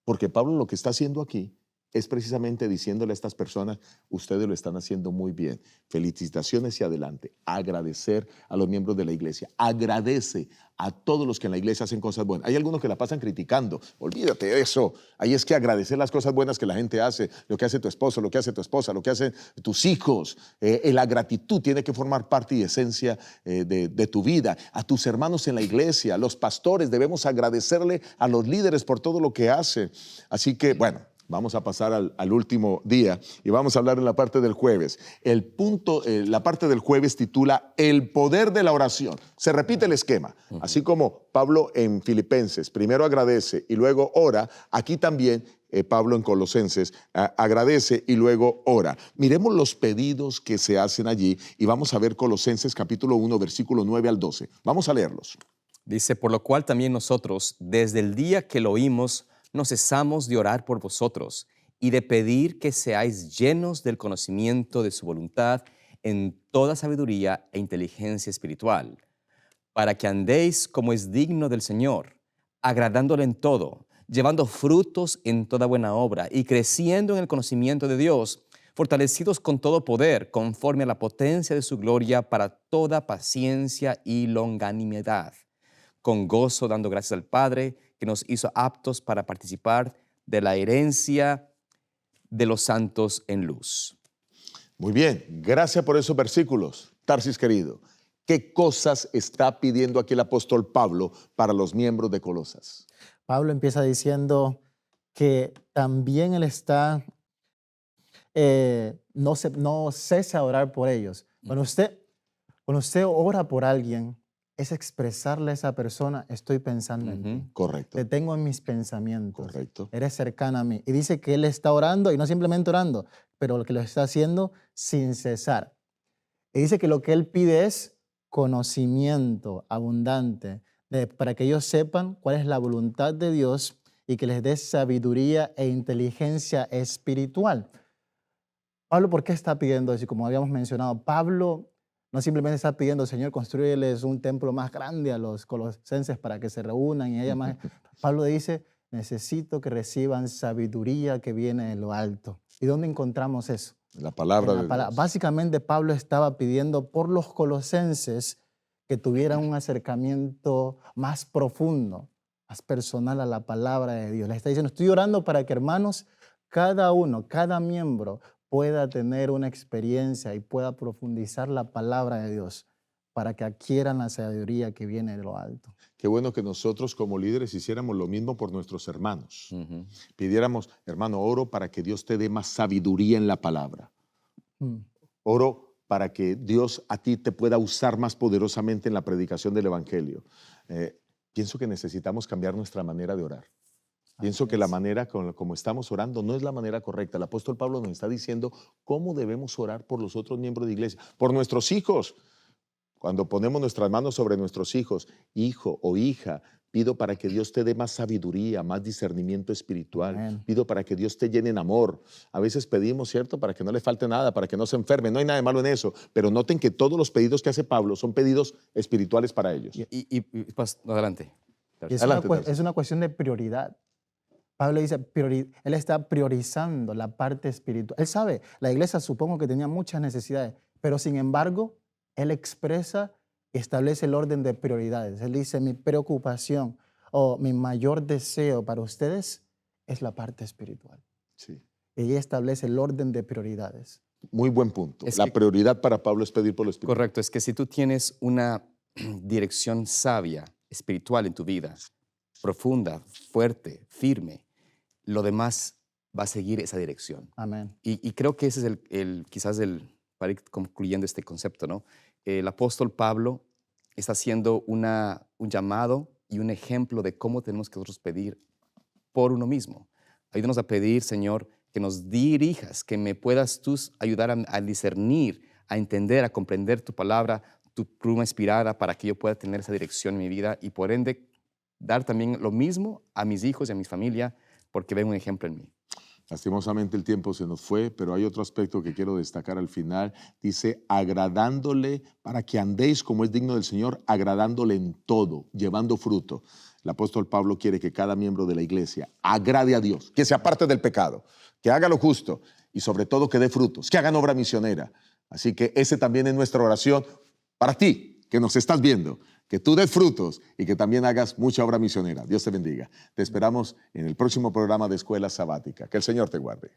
S1: porque Pablo lo que está haciendo aquí es precisamente diciéndole a estas personas, ustedes lo están haciendo muy bien. Felicitaciones y adelante. Agradecer a los miembros de la iglesia. Agradece a todos los que en la iglesia hacen cosas buenas. Hay algunos que la pasan criticando. Olvídate de eso. Ahí es que agradecer las cosas buenas que la gente hace, lo que hace tu esposo, lo que hace tu esposa, lo que hacen tus hijos. La gratitud tiene que formar parte y esencia de tu vida. A tus hermanos en la iglesia, a los pastores, debemos agradecerle a los líderes por todo lo que hacen. Así que, bueno, vamos a pasar al último día y vamos a hablar en la parte del jueves. La parte del jueves titula El poder de la oración. Se repite el esquema. Así como Pablo en Filipenses primero agradece y luego ora, aquí también Pablo en Colosenses agradece y luego ora. Miremos los pedidos que se hacen allí y vamos a ver Colosenses capítulo 1, versículo 9 al 12. Vamos a leerlos.
S3: Dice, por lo cual también nosotros, desde el día que lo oímos, no cesamos de orar por vosotros y de pedir que seáis llenos del conocimiento de su voluntad en toda sabiduría e inteligencia espiritual, para que andéis como es digno del Señor, agradándole en todo, llevando frutos en toda buena obra y creciendo en el conocimiento de Dios, fortalecidos con todo poder, conforme a la potencia de su gloria, para toda paciencia y longanimidad, con gozo dando gracias al Padre, que nos hizo aptos para participar de la herencia de los santos en luz.
S1: Muy bien, gracias por esos versículos, Tarsis querido. ¿Qué cosas está pidiendo aquí el apóstol Pablo para los miembros de Colosas?
S2: Pablo empieza diciendo que también él está, no cesa a orar por ellos. Cuando usted ora por alguien, es expresarle a esa persona, estoy pensando en ti.
S1: Correcto.
S2: Te tengo en mis pensamientos.
S1: Correcto.
S2: Eres cercana a mí. Y dice que él está orando, y no simplemente orando, pero lo que lo está haciendo sin cesar. Y dice que lo que él pide es conocimiento abundante, para que ellos sepan cuál es la voluntad de Dios y que les dé sabiduría e inteligencia espiritual. Pablo, ¿por qué está pidiendo eso? Y como habíamos mencionado, Pablo no simplemente está pidiendo, Señor, construyeles un templo más grande a los colosenses para que se reúnan y haya más. Pablo dice, necesito que reciban sabiduría que viene de lo alto. ¿Y dónde encontramos eso?
S1: La palabra de Dios.
S2: Básicamente, Pablo estaba pidiendo por los colosenses que tuvieran un acercamiento más profundo, más personal a la palabra de Dios. Le está diciendo, estoy orando para que, hermanos, cada uno, cada miembro pueda tener una experiencia y pueda profundizar la palabra de Dios para que adquieran la sabiduría que viene de lo alto.
S1: Qué bueno que nosotros como líderes hiciéramos lo mismo por nuestros hermanos. Pidiéramos, hermano, oro para que Dios te dé más sabiduría en la palabra. Oro para que Dios a ti te pueda usar más poderosamente en la predicación del evangelio. Pienso que necesitamos cambiar nuestra manera de orar. Pienso que la manera como estamos orando no es la manera correcta. El apóstol Pablo nos está diciendo cómo debemos orar por los otros miembros de iglesia, por nuestros hijos. Cuando ponemos nuestras manos sobre nuestros hijos, hijo o hija, pido para que Dios te dé más sabiduría, más discernimiento espiritual. Amén. Pido para que Dios te llene en amor. A veces pedimos, ¿cierto? Para que no le falte nada, para que no se enferme. No hay nada de malo en eso. Pero noten que todos los pedidos que hace Pablo son pedidos espirituales para ellos.
S3: Pues, adelante.
S2: Es una cuestión de prioridad. Pablo dice, él está priorizando la parte espiritual. Él sabe, la iglesia supongo que tenía muchas necesidades, pero sin embargo, él expresa y establece el orden de prioridades. Él dice, mi preocupación o mi mayor deseo para ustedes es la parte espiritual.
S1: Sí.
S2: Y ella establece el orden de prioridades.
S1: Muy buen punto. La prioridad para Pablo es pedir por lo espiritual.
S3: Correcto, es que si tú tienes una dirección sabia, espiritual en tu vida, profunda, fuerte, firme, lo demás va a seguir esa dirección.
S2: Amén.
S3: Y creo que ese es quizás para ir concluyendo este concepto, ¿no? El apóstol Pablo está haciendo un llamado y un ejemplo de cómo tenemos que nosotros pedir por uno mismo. Ayúdanos a pedir, Señor, que nos dirijas, que me puedas tú ayudar a discernir, a entender, a comprender tu palabra, tu pluma inspirada, para que yo pueda tener esa dirección en mi vida y por ende dar también lo mismo a mis hijos y a mi familia, porque ven un ejemplo en mí.
S1: Lastimosamente el tiempo se nos fue, pero hay otro aspecto que quiero destacar al final. Dice, agradándole para que andéis como es digno del Señor, agradándole en todo, llevando fruto. El apóstol Pablo quiere que cada miembro de la iglesia agrade a Dios, que se aparte del pecado, que haga lo justo y sobre todo que dé frutos, que hagan obra misionera. Así que ese también es nuestra oración para ti, que nos estás viendo, que tú des frutos y que también hagas mucha obra misionera. Dios te bendiga. Te esperamos en el próximo programa de Escuela Sabática. Que el Señor te guarde.